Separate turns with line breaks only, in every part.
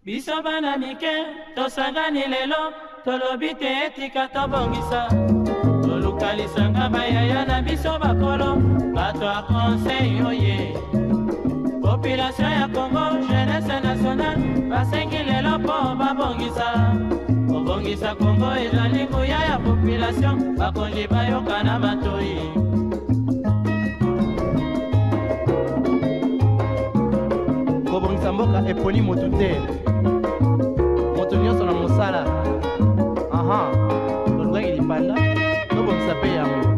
Biso bana mike, tosangani lelo, tolobite etika tobongisa. Tolukalisanga bayaya na biso bakolo, bato a conseil oye. Population ya Congo, jeunesse nationale, basengi lelo po babongisa. Obongisa Congo ezali nguya ya population, bakonji bayoka na batoi.
Kobongisa mboka eponi moto te. Moto nyonso na mosala. Aha. Tolukaki lipanda, tobongisa pe yango.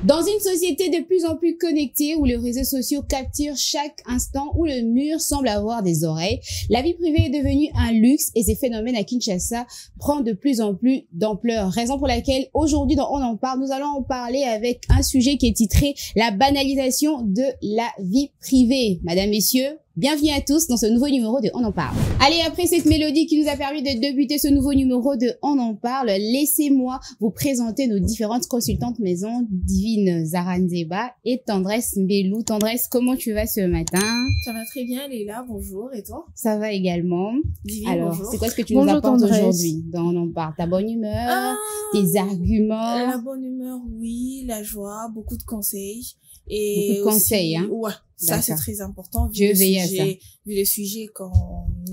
Dans une société de plus en plus connectée où les réseaux sociaux capturent chaque instant, où le mur semble avoir des oreilles, la vie privée est devenue un luxe et ces phénomènes à Kinshasa prennent de plus en plus d'ampleur. Raison pour laquelle aujourd'hui dans On en parle, nous allons en parler avec un sujet qui est titré « La banalisation de la vie privée ». Madame, messieurs, bienvenue à tous dans ce nouveau numéro de On en parle. Allez, après cette mélodie qui nous a permis de débuter ce nouveau numéro de On en parle, laissez-moi vous présenter nos différentes consultantes maison, Divine Zaranzeba et Tendresse Mbelou. Tendresse, comment tu vas ce matin?
Ça va très bien, Léla, bonjour, et toi?
Ça va également.
Divine,
alors,
bonjour.
c'est quoi ce que tu
Bonjour,
nous apportes
Tendresse.
aujourd'hui dans On en parle? Ta bonne humeur, tes arguments?
La bonne humeur, oui, la joie, beaucoup de conseils. Et
beaucoup de conseils, hein?
Ouais, ça c'est très important.
Dieu veille à ça.
Vu le sujet qu'on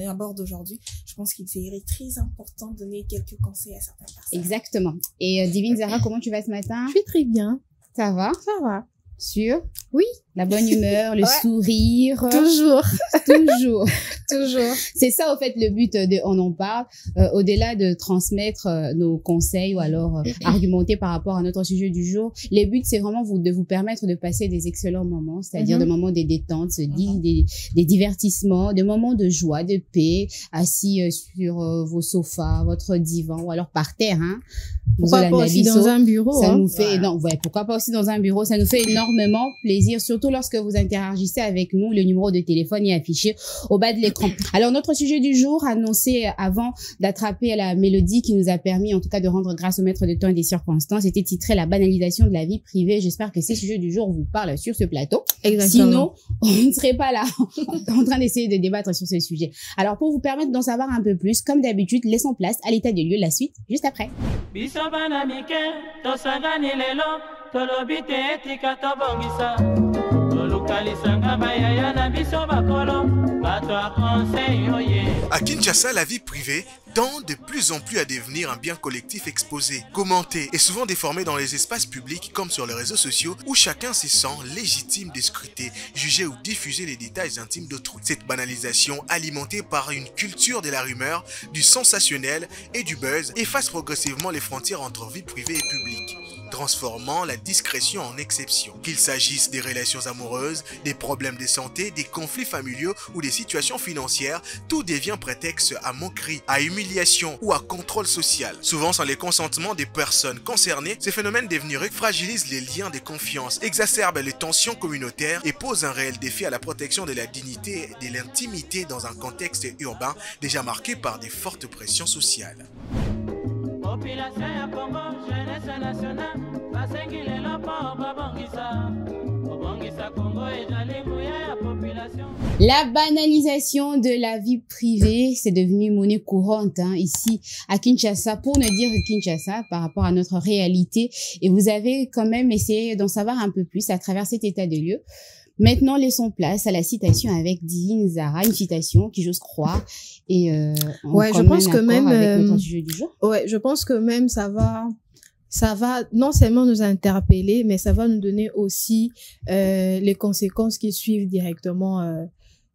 aborde aujourd'hui, je pense qu'il serait très important de donner quelques conseils à certaines personnes.
Exactement. Et Divine Zara, comment tu vas ce matin?
Je vais très bien.
Ça va?
Ça va.
Sûr?
Oui.
La bonne humeur, le sourire.
Toujours.
Toujours.
Toujours.
C'est ça, au fait, le but de On en parle. Au-delà de transmettre nos conseils ou alors argumenter par rapport à notre sujet du jour, le but, c'est vraiment de vous permettre de passer des excellents moments, c'est-à-dire des moments de détente, des divertissements, des moments de joie, de paix, assis sur vos sofas, votre divan ou alors par terre, hein.
Pourquoi pas aussi dans un bureau,
ça
hein.
nous fait, non, ouais, pourquoi pas aussi dans un bureau, ça nous fait énormément plaisir, surtout lorsque vous interagissez avec nous, le numéro de téléphone est affiché au bas de l'écran. Alors, notre sujet du jour, annoncé avant d'attraper la mélodie qui nous a permis, en tout cas, de rendre grâce au maître de temps et des circonstances, était titré La banalisation de la vie privée. J'espère que ces sujets du jour vous parlent sur ce plateau.
Exactement.
Sinon, on ne serait pas là en train d'essayer de débattre sur ce sujet. Alors, pour vous permettre d'en savoir un peu plus, comme d'habitude, laissons place à l'état des lieux, la suite, juste après.
Biso bana mike, tosangani lelo, tolobite etika tobongisa. Tolukalisanga bayaya na biso bakolo, bato a conseil oye.
À Kinshasa, la vie privée tend de plus en plus à devenir un bien collectif exposé, commenté et souvent déformé dans les espaces publics comme sur les réseaux sociaux où chacun se sent légitime de scruter, juger ou diffuser les détails intimes d'autrui. Cette banalisation, alimentée par une culture de la rumeur, du sensationnel et du buzz, efface progressivement les frontières entre vie privée et publique, transformant la discrétion en exception. Qu'il s'agisse des relations amoureuses, des problèmes de santé, des conflits familiaux ou des situations financières, tout devient prétexte à moquerie, à humiliation ou à contrôle social. Souvent sans les consentements des personnes concernées, ces phénomènes devenus fragilisent les liens de confiance, exacerbent les tensions communautaires et posent un réel défi à la protection de la dignité et de l'intimité dans un contexte urbain déjà marqué par des fortes pressions sociales.
Population ya Congo, jeunesse nationale, basengi lelo po babongisa. Obongisa Congo ezali nguya ya population.
La banalisation de la vie privée, c'est devenu monnaie courante, hein, ici à Kinshasa, pour ne dire Kinshasa par rapport à notre réalité. Et vous avez quand même essayé d'en savoir un peu plus à travers cet état de lieu. Maintenant, laissons place à la citation avec Divine Zara, une citation qui, j'ose croire, est
ouais, je pense que même
avec notre sujet du jour.
Ouais, je pense que même ça va non seulement nous interpeller, mais ça va nous donner aussi les conséquences qui suivent directement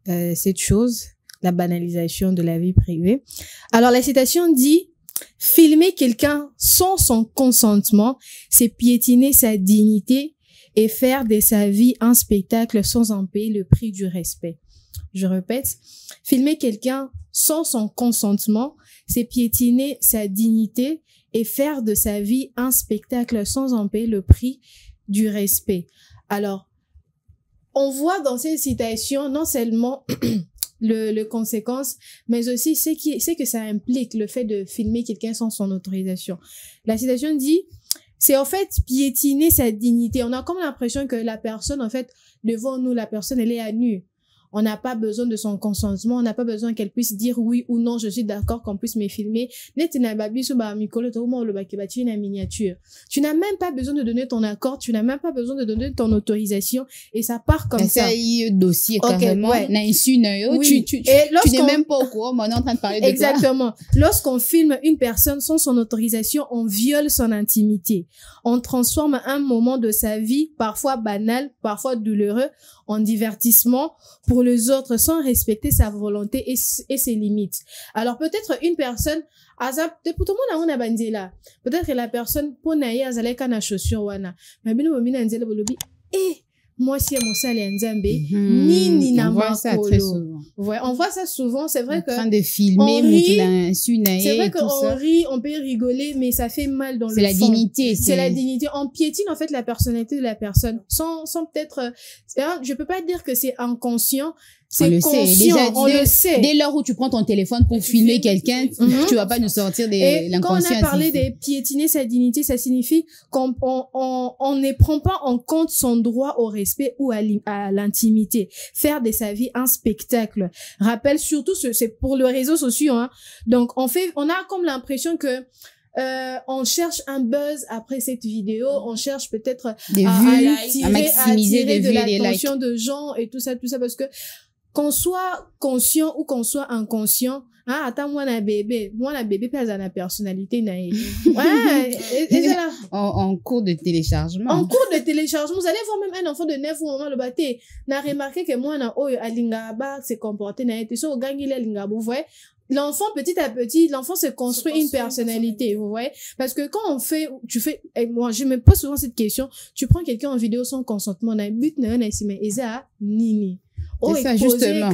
cette chose, la banalisation de la vie privée. Alors la citation dit: filmer quelqu'un sans son consentement, c'est piétiner sa dignité et faire de sa vie un spectacle sans en payer le prix du respect. Je répète, filmer quelqu'un sans son consentement, c'est piétiner sa dignité et faire de sa vie un spectacle sans en payer le prix du respect. Alors, on voit dans ces citations non seulement le conséquence, mais aussi ce que ça implique, le fait de filmer quelqu'un sans son autorisation. La citation dit: c'est en fait piétiner sa dignité. On a comme l'impression que la personne, en fait, devant nous, la personne, elle est à nu. On n'a pas besoin de son consentement, on n'a pas besoin qu'elle puisse dire oui ou non, je suis d'accord qu'on puisse me filmer. Tu n'as même pas besoin de donner ton accord, tu n'as même pas besoin de donner ton autorisation et ça part comme ça.
Ça y est, dossier carrément.
Ouais.
Tu n'es même pas au courant, mais on est en train de parler de
Exactement. Lorsqu'on filme une personne sans son autorisation, on viole son intimité. On transforme un moment de sa vie, parfois banal, parfois douloureux, en divertissement pour les autres sans respecter sa volonté et ses limites. Alors peut-être une personne, peut-être que la personne, pour naïe, azaleka chaussure wana. Mais bien, moi si nini na makolo. Ouais, on voit ça souvent, c'est vrai que
en train de filmer
c'est vrai qu'on rit, on peut rigoler, mais ça fait mal dans le fond.
C'est la dignité.
C'est la dignité. On piétine en fait la personnalité de la personne sans peut-être. Je peux pas dire que c'est inconscient. C'est conscient, on le sait.
Dès lors où tu prends ton téléphone pour filmer quelqu'un, tu vas pas nous sortir de l'inconscient.
Quand on a parlé de piétiner sa dignité, ça signifie qu'on ne prend pas en compte son droit au respect ou à l'intimité. Faire de sa vie un spectacle. Rappelle surtout, c'est pour les réseaux sociaux, hein. Donc, on a comme l'impression que on cherche un buzz après cette vidéo, on cherche peut-être à attirer de l'attention de gens et tout ça, parce que qu'on soit conscient ou qu'on soit inconscient, attends, moi, la bébé pèse à la personnalité,
en cours de téléchargement.
En cours de téléchargement, vous allez voir même un enfant de 9 mois, le bâté, n'a remarqué que moi, alingaba, s'est comporté, au gang, il est vous voyez? L'enfant, petit à petit, l'enfant se construit une personnalité, vous voyez? Parce que quand moi, je me pose souvent cette question, tu prends quelqu'un en vidéo sans consentement, nini.
C'est ça, justement.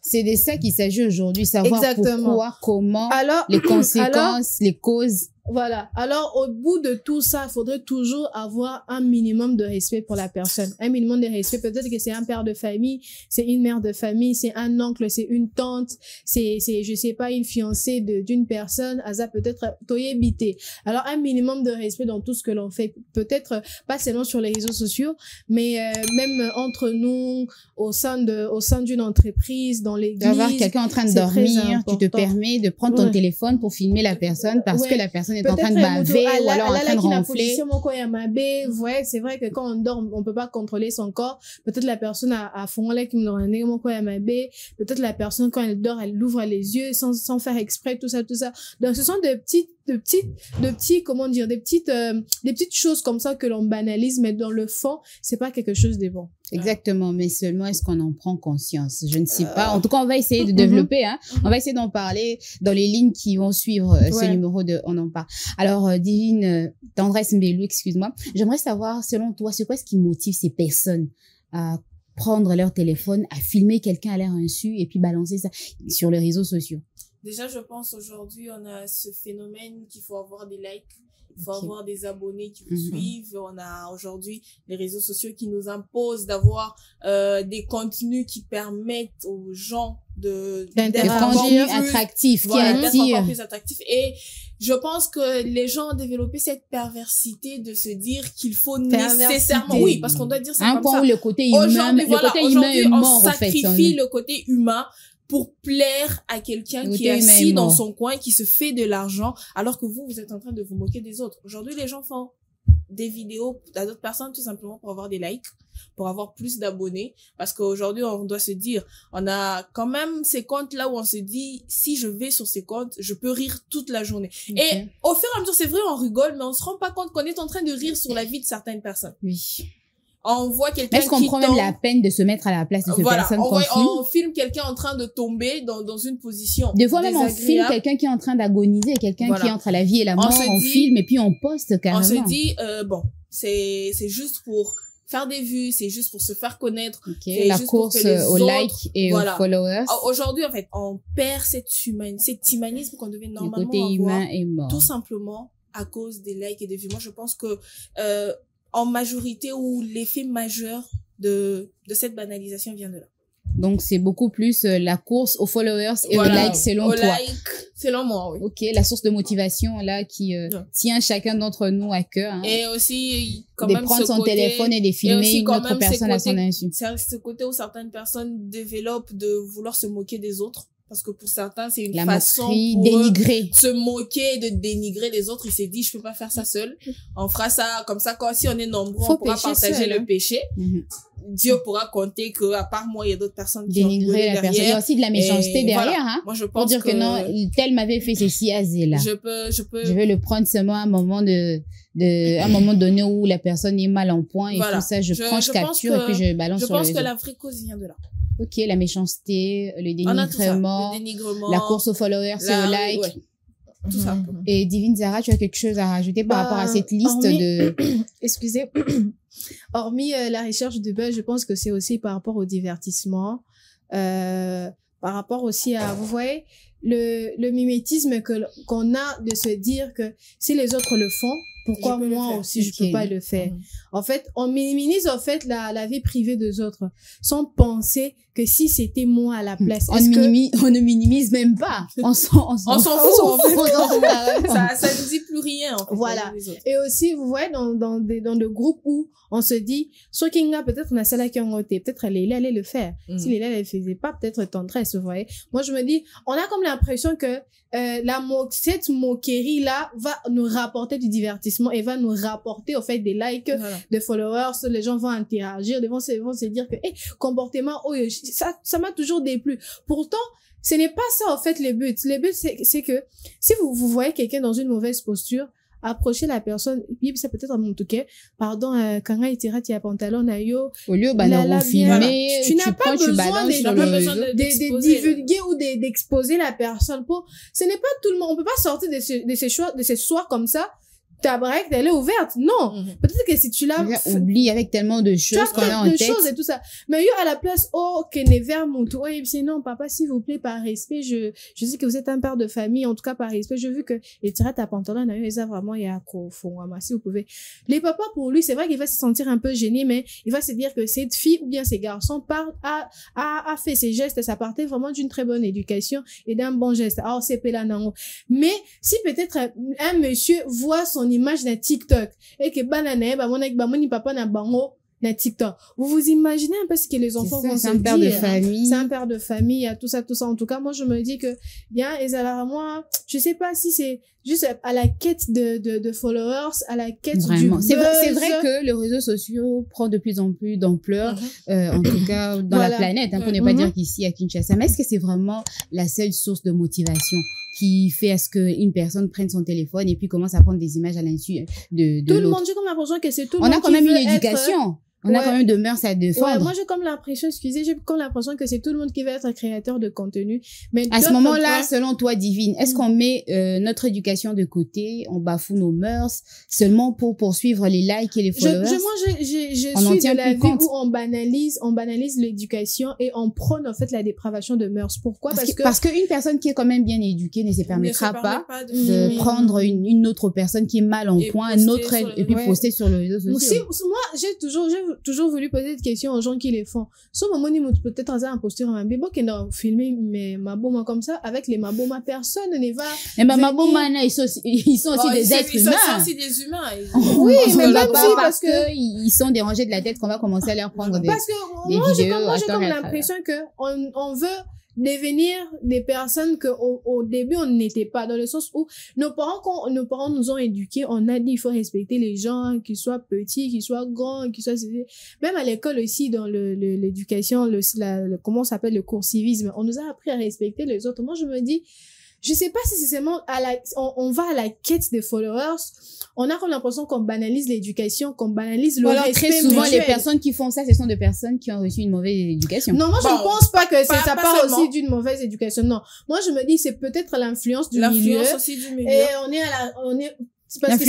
C'est de ça qu'il s'agit aujourd'hui, savoir pourquoi, comment, les conséquences, les causes.
Voilà. Alors, au bout de tout ça, il faudrait toujours avoir un minimum de respect pour la personne. Un minimum de respect. Peut-être que c'est un père de famille, c'est une mère de famille, c'est un oncle, c'est une tante, c'est, je sais pas, une fiancée d'une personne, peut-être, toyébité. Alors, un minimum de respect dans tout ce que l'on fait. Peut-être, pas seulement sur les réseaux sociaux, mais, même entre nous, au sein d'une entreprise, dans l'église.
D'avoir quelqu'un en train de dormir, tu te permets de prendre ton téléphone pour filmer la personne parce que la personne est en train de baver ou alors en train de ronfler.
Ouais, c'est vrai que quand on dort, on peut pas contrôler son corps. Peut-être la personne a fond là qui me donne peut-être la personne quand elle dort, elle ouvre les yeux sans faire exprès, tout ça. Donc ce sont de petits, comment dire, des petites choses comme ça que l'on banalise, mais dans le fond, c'est pas quelque chose de bon.
Exactement, mais seulement est-ce qu'on en prend conscience? Je ne sais pas. En tout cas, on va essayer de développer, hein. On va essayer d'en parler dans les lignes qui vont suivre ce numéro de On en parle. Alors, Divine Tendresse Mbelou, excuse-moi. J'aimerais savoir, selon toi, c'est quoi ce qui motive ces personnes à prendre leur téléphone, à filmer quelqu'un à l'air insu et puis balancer ça sur les réseaux sociaux?
Déjà, je pense aujourd'hui, on a ce phénomène qu'il faut avoir des likes. Il faut avoir des abonnés qui vous suivent. On a aujourd'hui les réseaux sociaux qui nous imposent d'avoir des contenus qui permettent aux gens d'être encore plus
attractifs, qui attirent.
Encore plus attractifs. Et je pense que les gens ont développé cette perversité de se dire qu'il faut nécessairement, oui, parce qu'on doit dire ça comme ça.
Un point où le côté humain, est mort,
on sacrifie le côté humain pour plaire à quelqu'un qui est assis dans son coin, qui se fait de l'argent, alors que vous êtes en train de vous moquer des autres. Aujourd'hui, les gens font des vidéos à d'autres personnes tout simplement pour avoir des likes, pour avoir plus d'abonnés, parce qu'aujourd'hui, on doit se dire, on a quand même ces comptes-là où on se dit, si je vais sur ces comptes, je peux rire toute la journée. Okay. Et au fur et à mesure, c'est vrai, on rigole, mais on se rend pas compte qu'on est en train de rire sur la vie de certaines personnes.
Oui.
On voit quelqu'un
qui tombe. Est-ce qu'on prend même la peine de se mettre à la place de cette personne qu'on filme?
On filme quelqu'un en train de tomber dans une position
des fois même on filme quelqu'un qui est en train d'agoniser, quelqu'un qui est entre la vie et la mort, on filme et puis on poste carrément.
On se dit, bon, c'est juste pour faire des vues, c'est juste pour se faire connaître.
Okay. La course aux likes et aux followers.
Aujourd'hui, en fait, on perd cet humanisme qu'on devait normalement avoir.
Le côté humain est mort.
Tout simplement à cause des likes et des vues. Moi, je pense que en majorité ou l'effet majeur de cette banalisation vient de là.
Donc, c'est beaucoup plus la course aux followers et aux likes selon toi.
Like, selon moi, oui.
Ok, la source de motivation là qui tient chacun d'entre nous à cœur. Hein.
Et aussi, quand
de
même,
prendre son téléphone et de filmer une autre personne à son insu.
C'est ce côté où certaines personnes développent de vouloir se moquer des autres. Parce que pour certains, c'est une façon pour
dénigrer.
Se moquer, de dénigrer les autres. Il s'est dit, je peux pas faire ça seul. On fera ça comme ça. Quand si on est nombreux, on pourra partager le péché. Dieu pourra compter que, à part moi, il y a d'autres personnes qui
dénigrer la personne. Il y a aussi de la méchanceté derrière, hein.
Moi, je pense
pour dire que non, tel m'avait fait ceci à là. Je vais le prendre seulement à un moment un moment donné où la personne est mal en point et tout ça. Je capture et puis je balance sur le réseau.
Je pense que la vraie cause vient de là.
Ok, la méchanceté, le dénigrement, la course aux followers et aux likes.
Ouais. Tout ça.
Et Divine Zara, tu as quelque chose à rajouter par rapport à cette liste
Excusez. Hormis la recherche de buzz, je pense que c'est aussi par rapport au divertissement, par rapport aussi à, vous voyez, le mimétisme qu'on a de se dire que si les autres le font, pourquoi moi aussi je peux pas le faire? En fait, on minimise en fait la vie privée des autres sans penser que si c'était moi à la place.
On ne minimise même pas. On s'en fout.
En fait. ça ne dit plus rien. En fait,
voilà. Et aussi, vous voyez, dans le groupe où on se dit, soit Kinga, peut-être on a celle-là qui a noté, peut-être Léla allait le faire. Si Léla ne le faisait pas, peut-être tendresse, vous voyez. Moi, je me dis, on a comme l'impression que cette moquerie-là va nous rapporter du divertissement et va nous rapporter, au fait, des likes, des followers, les gens vont interagir, ils vont se dire que, comportement, ça m'a toujours déplu. Pourtant, ce n'est pas ça, en fait, le but. Le but, c'est que, si vous voyez quelqu'un dans une mauvaise posture, approcher la personne, puis ça peut être mon tout cas, pardon, quand il tire tes pantalons,
au lieu de filmer,
tu n'as pas besoin de divulguer ou d'exposer la personne ce n'est pas tout le monde, on peut pas sortir de ces soirs comme ça, ta braque, elle est ouverte. Non. Peut-être que si tu l'as
oublié avec tellement de choses qu'on a en tête.
Choses et tout ça. Mais yo, à la place, que ne vers mon tour. Et puis, non, papa, s'il vous plaît, par respect, je sais que vous êtes un père de famille. En tout cas, par respect, j'ai vu que, il tirait ta pantalon, il y a vraiment, il y a si vous pouvez. Les papas, pour lui, c'est vrai qu'il va se sentir un peu gêné, mais il va se dire que cette fille ou bien ces garçons a fait ces gestes, ça partait vraiment d'une très bonne éducation et d'un bon geste. Alors, c'est pélanango. Mais, si peut-être un monsieur voit son image na TikTok et que banane mon papa na bango na TikTok, vous imaginez un peu ce que les enfants vont se dire.
C'est un père de famille.
C'est un père de famille, il y a tout ça. En tout cas, moi je me dis que bien, et alors moi, je sais pas si c'est juste à la quête de followers, à la quête
vraiment.
Du
c'est vrai que les réseaux sociaux prennent de plus en plus d'ampleur, en tout cas dans la planète, pour ne pas dire qu'ici à Kinshasa. Mais est-ce que c'est vraiment la seule source de motivation qui fait à ce qu'une personne prenne son téléphone et puis commence à prendre des images à l'insu de l'autre?
Tout le monde, j'ai comme l'impression que c'est tout le monde.
On a quand même une éducation. On a quand même de mœurs à défendre.
Ouais, moi, j'ai comme l'impression que c'est tout le monde qui va être créateur de contenu. Mais
à ce moment-là, selon toi, Divine, est-ce qu'on met notre éducation de côté, on bafoue nos mœurs seulement pour poursuivre les likes et les followers?
Moi, je suis de la vie où on banalise l'éducation et on prône, en fait, la dépravation de mœurs. Pourquoi?
Parce qu'une personne qui est quand même bien éduquée ne se permettra pas de prendre une autre personne qui est mal en point, et puis poster sur le réseau social.
Moi, j'ai toujours voulu poser cette question aux gens qui les font. Soit maman peut-être à un posture en bébé qui a filmé mes maboma comme ça avec les maboma, personne ne va.
Mais maboma ils sont aussi des êtres humains.
Ils sont aussi des humains.
Oui, mais même si
parce que ils sont dérangés de la tête qu'on va commencer à leur prendre des vidéos.
Moi j'ai comme l'impression que on veut devenir des personnes que au début on n'était pas, dans le sens où nos parents nous ont éduqués, on a dit il faut respecter les gens, qu'ils soient petits, qu'ils soient grands, qu'ils soient même à l'école aussi, dans l'éducation, comment ça s'appelle, le cours civisme, on nous a appris à respecter les autres. Moi je me dis, je sais pas si c'est seulement on va à la quête des followers. On a comme l'impression qu'on banalise l'éducation, qu'on banalise le respect.
Très souvent, les personnes qui font ça, ce sont des personnes qui ont reçu une mauvaise éducation.
Non, moi, je ne pense pas que ça part aussi d'une mauvaise éducation. Non. Moi, je me dis, c'est peut-être l'influence du milieu.
L'influence aussi du milieu.
Et Parce que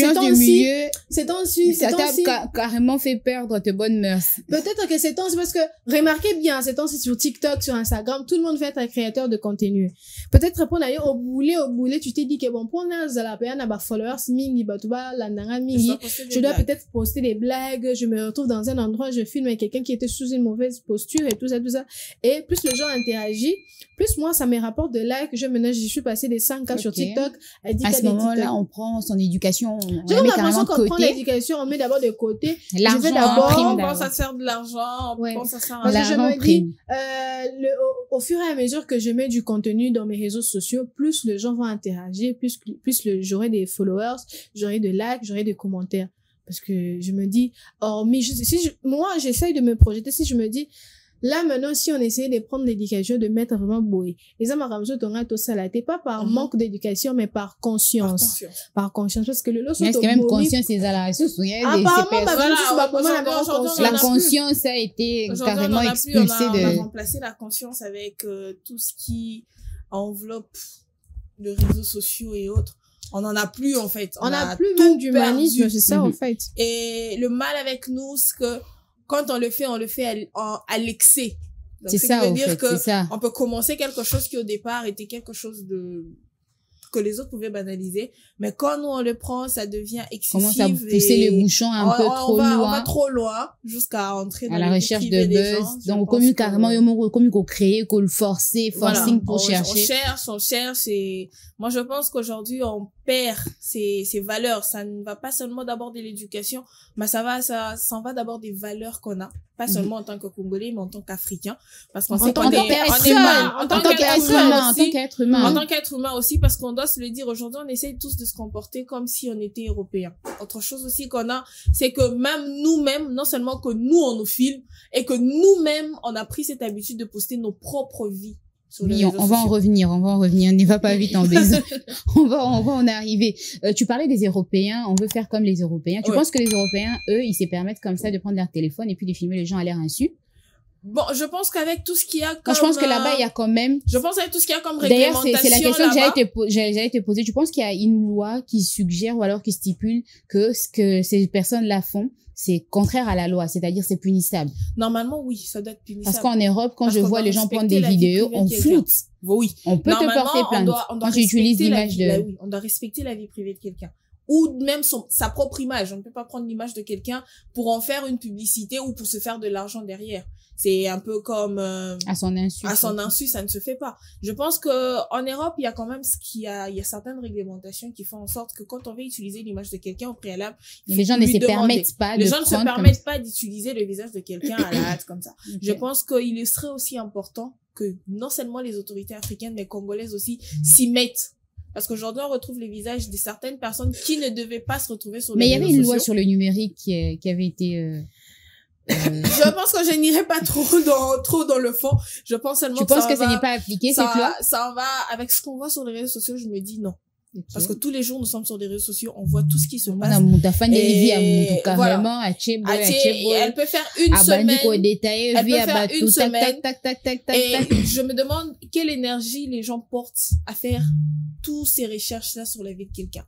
c'est temps-ci,
ça t'a carrément fait perdre tes bonnes mœurs.
Peut-être que c'est temps-ci, parce que remarquez bien, c'est temps-ci sur TikTok, sur Instagram, tout le monde veut être un créateur de contenu. Peut-être répondre d'ailleurs au boulet, tu t'es dit que bon, pour la période, à followers, mingi, batuba, landanga, mingi, je dois peut-être poster des blagues, je me retrouve dans un endroit, je filme avec quelqu'un qui était sous une mauvaise posture et tout ça. Et plus le gens interagit, plus moi, ça me rapporte de likes. Je suis passé des 5K sur TikTok à 10K.
À ce moment-là, on prend son éducation.
J'ai l'impression qu'on prend l'éducation, on met d'abord de côté.
L'argent, on pense à faire de l'argent, on pense à ça.
Parce que je me dis, au fur et à mesure que je mets du contenu dans mes réseaux sociaux, plus les gens vont interagir, plus j'aurai des followers, j'aurai de likes, j'aurai des commentaires. Parce que je me dis, moi, j'essaye de me projeter, si je me dis, là, maintenant, si on essayait de prendre l'éducation, de mettre vraiment boé. Les hommes tout ça là, pas par manque d'éducation, mais par conscience. Par conscience. Parce que le lot,
c'est quand même conscience, c'est à la ressource. La conscience a été carrément expulsée
on a remplacé la conscience avec tout ce qui enveloppe les réseaux sociaux et autres. On n'en a plus, en fait.
On n'a plus même d'humanisme, c'est ça, en fait.
Et le mal avec nous, c'est que quand on le fait à l'excès.
C'est ça,
veut dire que on peut commencer quelque chose qui au départ était quelque chose que les autres pouvaient banaliser, mais quand nous on le prend, ça devient excessif.
Commence à pousser les bouchons un peu trop loin.
On va trop loin jusqu'à entrer dans
la recherche de buzz. Donc, comme carrément, comme qu'on crée, qu'on le forcer, forcing pour chercher.
On cherche et moi je pense qu'aujourd'hui on perd ces valeurs. Ça ne va pas seulement d'abord de l'éducation, mais ça s'en va d'abord des valeurs qu'on a. Pas seulement en tant que Congolais, mais en tant qu'Africain. Parce qu'on sait qu'on
en tant qu'être humain.
En tant qu'être humain aussi, parce qu'on doit se le dire, aujourd'hui, on essaye tous de se comporter comme si on était Européens. Autre chose aussi qu'on a, c'est que même nous-mêmes, non seulement que nous, on nous filme, et que nous-mêmes, on a pris cette habitude de poster nos propres vies.
Oui, on va en revenir, n'y va pas vite en baise. on va en arriver. Tu parlais des Européens, on veut faire comme les Européens. Tu penses que les Européens, eux, ils se permettent comme ça de prendre leur téléphone et puis de filmer les gens à l'air insu?
Bon, je pense qu'avec tout ce qu'il y a comme...
Je pense que là-bas, il y a quand même...
Je pense qu'avec tout ce qu'il y a comme réglementation
D'ailleurs, c'est la question que j'allais te poser. Tu penses qu'il y a une loi qui suggère ou alors qui stipule que ce que ces personnes-là font, c'est contraire à la loi, c'est-à-dire c'est punissable?
Normalement, oui, ça doit être punissable.
Parce qu'en Europe, quand je vois les gens prendre des vidéos, on floute.
Oui.
On peut te porter plainte quand tu utilises l'image de...
Oui, on doit respecter la vie privée de quelqu'un. Ou même sa propre image. On ne peut pas prendre l'image de quelqu'un pour en faire une publicité ou pour se faire de l'argent derrière. C'est un peu comme...
à son insu.
À son insu, ça ne se fait pas. Je pense que en Europe, il y a quand même il y a certaines réglementations qui font en sorte que quand on veut utiliser l'image de quelqu'un au préalable,
les gens ne se permettent pas
les gens ne se permettent pas d'utiliser le visage de quelqu'un à la hâte comme ça. Okay. Je pense qu'il serait aussi important que non seulement les autorités africaines, mais congolaises aussi s'y mettent. Parce qu'aujourd'hui, on retrouve les visages de certaines personnes qui ne devaient pas se retrouver sur les réseaux sociaux.
Mais il y avait une loi sur le numérique qui avait été...
Je pense que je n'irai pas trop dans le fond. Je pense seulement
que ça n'est pas appliqué, cette loi?
Ça en va avec ce qu'on voit sur les réseaux sociaux, je me dis non. Okay. Parce que tous les jours, nous sommes sur des réseaux sociaux, on voit tout ce qui se passe.
Et
voilà. Elle peut faire une semaine. Et je me demande quelle énergie les gens portent à faire toutes ces recherches-là sur la vie de quelqu'un.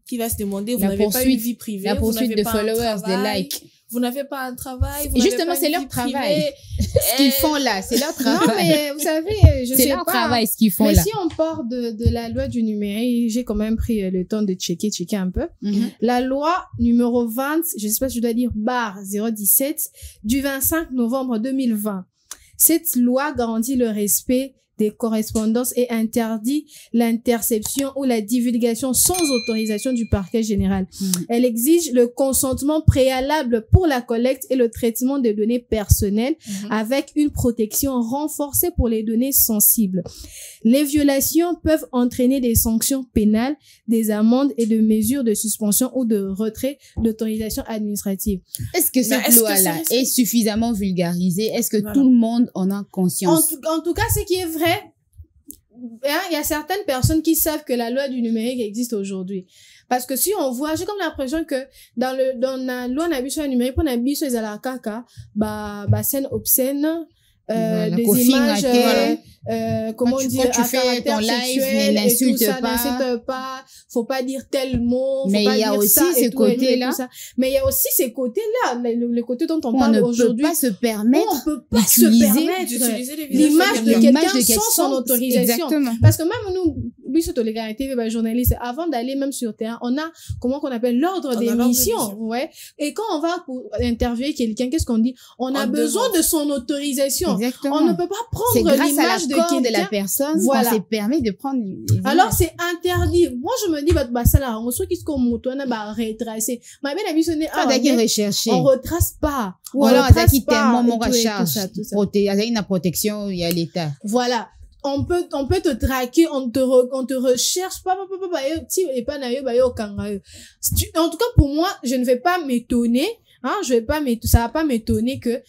Qui va se demander, vous n'avez pas une vie privée,
la poursuite de followers, de likes.
Vous n'avez pas un travail.
Et justement, c'est leur travail. Ce qu'ils font là, c'est leur travail.
Non, mais vous savez,
c'est leur travail, ce qu'ils font là.
Mais si on part de la loi du numérique, j'ai quand même pris le temps de checker un peu. La loi numéro 20, je sais pas si je dois dire /017 du 25 novembre 2020. Cette loi garantit le respect des correspondances et interdit l'interception ou la divulgation sans autorisation du parquet général. Elle exige le consentement préalable pour la collecte et le traitement des données personnelles avec une protection renforcée pour les données sensibles. Les violations peuvent entraîner des sanctions pénales, des amendes et des mesures de suspension ou de retrait d'autorisation administrative.
Est-ce que cette loi-là est suffisamment vulgarisée? Est-ce que tout le monde en a conscience?
En tout cas, ce qui est vrai, il y a certaines personnes qui savent que la loi du numérique existe aujourd'hui. Parce que si on voit, j'ai comme l'impression que dans la loi d'abus sur le numérique, on a vu sur les alakaka, scène obscène, des images, comment dire,
quand tu fais ton live,
n'insulte pas, faut pas dire tel mot,
mais il y a aussi ces côtés-là.
Mais il y a aussi ces côtés-là, le côté dont on parle aujourd'hui.
On ne peut pas se permettre
d'utiliser l'image de quelqu'un sans son autorisation.
Exactement.
Parce que même nous, Biso Tolégarité, journalistes, avant d'aller même sur terrain, on a, comment qu'on appelle, l'ordre d'émission, ouais. Et quand on va pour interviewer quelqu'un, qu'est-ce qu'on dit? On a besoin de son autorisation.
Exactement.
On ne peut pas prendre l'image de quelqu'un.
De la personne,
voilà.
On s'est permis de prendre les
alors, c'est interdit. Moi, je me dis, bah, ça là, on se qu'est-ce qu'on moutonne, bah, retracer. Ma bien habituée, on retrace pas.
Ou alors, Azaki tellement mon recharge. Azaki une protection, il y a l'État.
Voilà. On peut te traquer, on te recherche, en tout cas, pour moi, je ne vais pas m'étonner, ça va pas m'étonner que,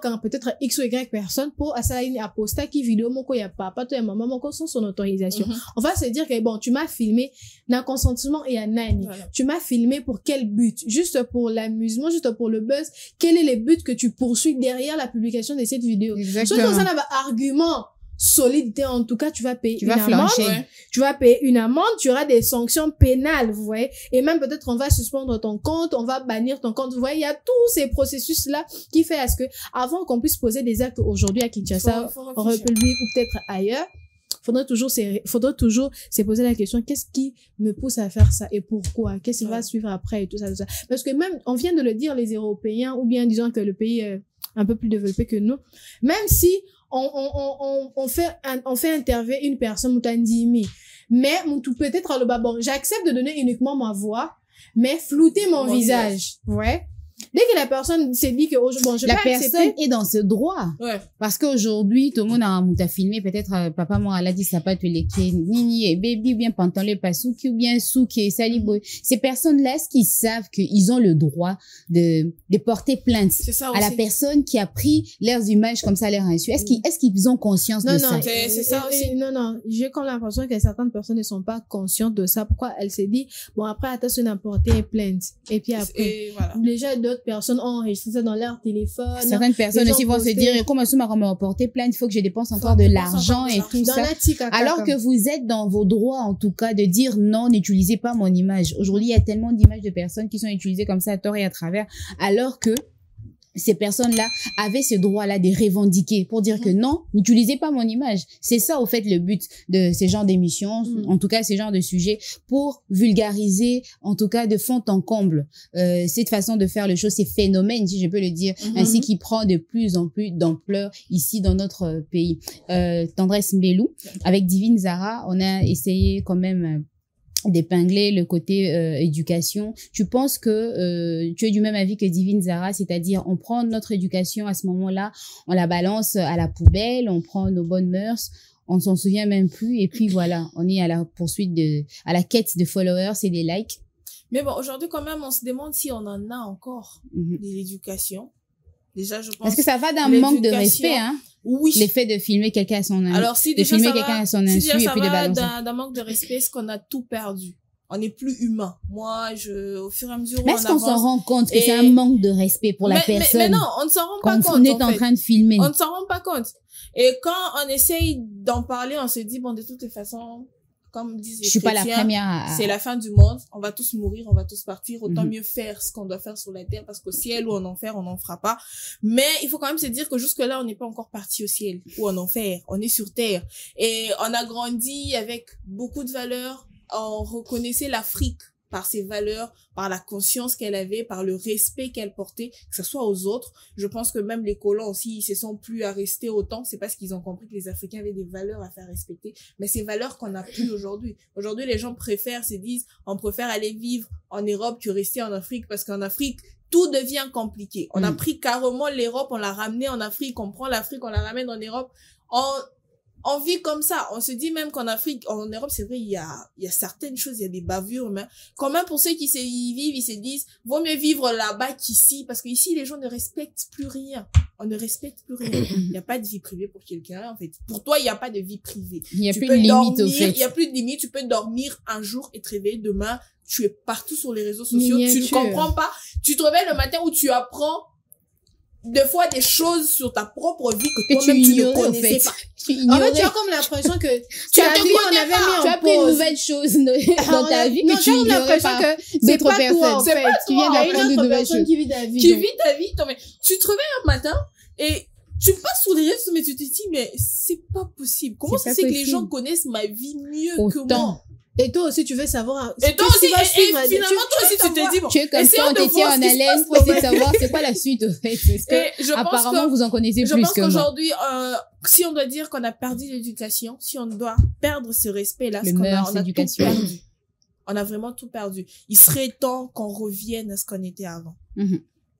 quand peut-être X ou Y personne pour assassiner à posta qui vidéo, mon y a papa, toi et maman, mon sans son autorisation. On va se dire que, bon, tu m'as filmé, d'un consentement et un nani. Voilà. Tu m'as filmé pour quel but? Juste pour l'amusement, juste pour le buzz. Quel est le but que tu poursuis derrière la publication de cette vidéo? Exactement. Soit comme ça, on a un argument solide, en tout cas, tu vas payer une amende. Ouais. Tu vas payer une amende, tu auras des sanctions pénales, vous voyez. Et même peut-être on va suspendre ton compte, on va bannir ton compte. Vous voyez, il y a tous ces processus-là qui fait à ce que, avant qu'on puisse poser des actes aujourd'hui à Kinshasa, en République ou peut-être ailleurs, faudrait toujours se poser la question, qu'est-ce qui me pousse à faire ça et pourquoi? Qu'est-ce qui va suivre après et tout ça, tout ça. Parce que même, on vient de le dire, les Européens, ou bien disons que le pays est un peu plus développé que nous, même si on fait interviewer une personne moutandimi, mais peut-être le babon, j'accepte de donner uniquement ma voix, mais flouter mon visage. Ouais. Dès que la personne s'est dit que
la personne est dans ce droit. Ouais. Parce qu'aujourd'hui, tout le monde a filmé, peut-être, papa, moi, elle a dit, ça pas te l'écrire, nini, baby, ou bien pantalon, pas souki, ou bien souki, saliboy. Ces personnes-là, est-ce qu'ils savent qu'ils ont le droit de porter plainte à la personne qui a pris leurs images comme ça, leur insu? Est-ce qu'ils ont conscience de ça?
C'est ça aussi. Non, j'ai comme l'impression que certaines personnes ne sont pas conscientes de ça. Pourquoi elle s'est dit, bon, après, attention à porter plainte. Et puis après, voilà. Déjà, d'autres personnes ont enregistré ça dans leur téléphone.
Certaines personnes aussi vont se dire, comment ça m'a reporté plainte, il faut que je dépense encore de l'argent et tout ça. Alors que vous êtes dans vos droits, en tout cas, de dire non, n'utilisez pas mon image. Aujourd'hui, il y a tellement d'images de personnes qui sont utilisées comme ça à tort et à travers, alors que ces personnes-là avaient ce droit-là de revendiquer pour dire que non, n'utilisez pas mon image. C'est ça, au fait, le but de ces genres d'émissions, en tout cas, ces genres de sujets, pour vulgariser, en tout cas, de fond en comble, cette façon de faire les choses, ces phénomènes, si je peux le dire, ainsi qui prend de plus en plus d'ampleur ici dans notre pays. Tendresse Mbelou, avec Divine Zara, on a essayé quand même d'épingler le côté éducation. Tu penses que tu es du même avis que Divine Zara, c'est-à-dire on prend notre éducation à ce moment-là, on la balance à la poubelle, on prend nos bonnes mœurs, on s'en souvient même plus et puis voilà, on est à la poursuite à la quête de followers et des likes.
Mais bon, aujourd'hui quand même, on se demande si on en a encore de l'éducation. Déjà, je pense.
Est-ce que ça va d'un manque de respect, hein?
Oui.
L'effet de filmer quelqu'un à son insu.
Alors, si déjà ça va,
et puis de balancer.
D'un manque de respect, est-ce qu'on a tout perdu? On n'est plus humain. Moi, au fur et à mesure où
mais est-ce qu'on s'en rend compte que c'est un manque de respect pour la personne?
Mais non, on ne s'en rend pas compte.
Quand on est en train de filmer.
On ne s'en rend pas compte. Et quand on essaye d'en parler, on se dit, bon, de toutes les façons, comme disent les chrétiens,
pas la première
c'est la fin du monde, on va tous mourir, on va tous partir, autant mieux faire ce qu'on doit faire sur la terre, parce qu'au ciel ou en enfer, on n'en fera pas. Mais il faut quand même se dire que jusque-là, on n'est pas encore parti au ciel ou en enfer, on est sur terre. Et on a grandi avec beaucoup de valeurs, on reconnaissait l'Afrique par ses valeurs, par la conscience qu'elle avait, par le respect qu'elle portait, que ce soit aux autres. Je pense que même les colons aussi, ils se sont plus à rester autant. C'est parce qu'ils ont compris que les Africains avaient des valeurs à faire respecter. Mais ces valeurs qu'on n'a plus aujourd'hui. Aujourd'hui, les gens on préfère aller vivre en Europe que rester en Afrique, parce qu'en Afrique, tout devient compliqué. On a pris carrément l'Europe, on l'a ramené en Afrique, on prend l'Afrique, on la ramène en Europe. On vit comme ça. On se dit même qu'en Afrique, en Europe, c'est vrai, il y a certaines choses, il y a des bavures, mais quand même pour ceux qui y vivent, ils se disent, vaut mieux vivre là-bas qu'ici, parce qu'ici, les gens ne respectent plus rien. On ne respecte plus rien. Il n'y a pas de vie privée pour quelqu'un, en fait. Pour toi, il n'y a pas de vie privée.
Il n'y a plus de limite, au fait.
Il n'y a plus de limite. Tu peux dormir un jour et te réveiller demain. Tu es partout sur les réseaux sociaux. Tu ne comprends pas. Tu te réveilles le matin où tu apprends des fois des choses sur ta propre vie que toi-même tu ne connaissais pas.
En fait, tu as comme l'impression que tu as vu, on avait mis en pause.
Tu as pris une nouvelle chose dans ta vie que tu ignorais pas d'autres personnes.
C'est pas
tu viens d'apprendre une nouvelle chose.
Qui vit ta vie.
Qui vit ta vie. Tu te réveilles un matin et tu passes sur les réseaux, mais tu te dis, mais c'est pas possible. Comment c'est que les gens connaissent ma vie mieux que moi?
Et toi aussi, tu veux savoir.
Et toi aussi, et finalement, toi aussi, tu te dis, bon.
Tu es comme ça, on te tient en haleine pour essayer de savoir c'est quoi la suite, au fait. Parce que, apparemment, vous en connaissez plus que moi.
Je pense qu'aujourd'hui, si on doit dire qu'on a perdu l'éducation, si on doit perdre ce respect-là, on a tout perdu. On a vraiment tout perdu. Il serait temps qu'on revienne à ce qu'on était avant.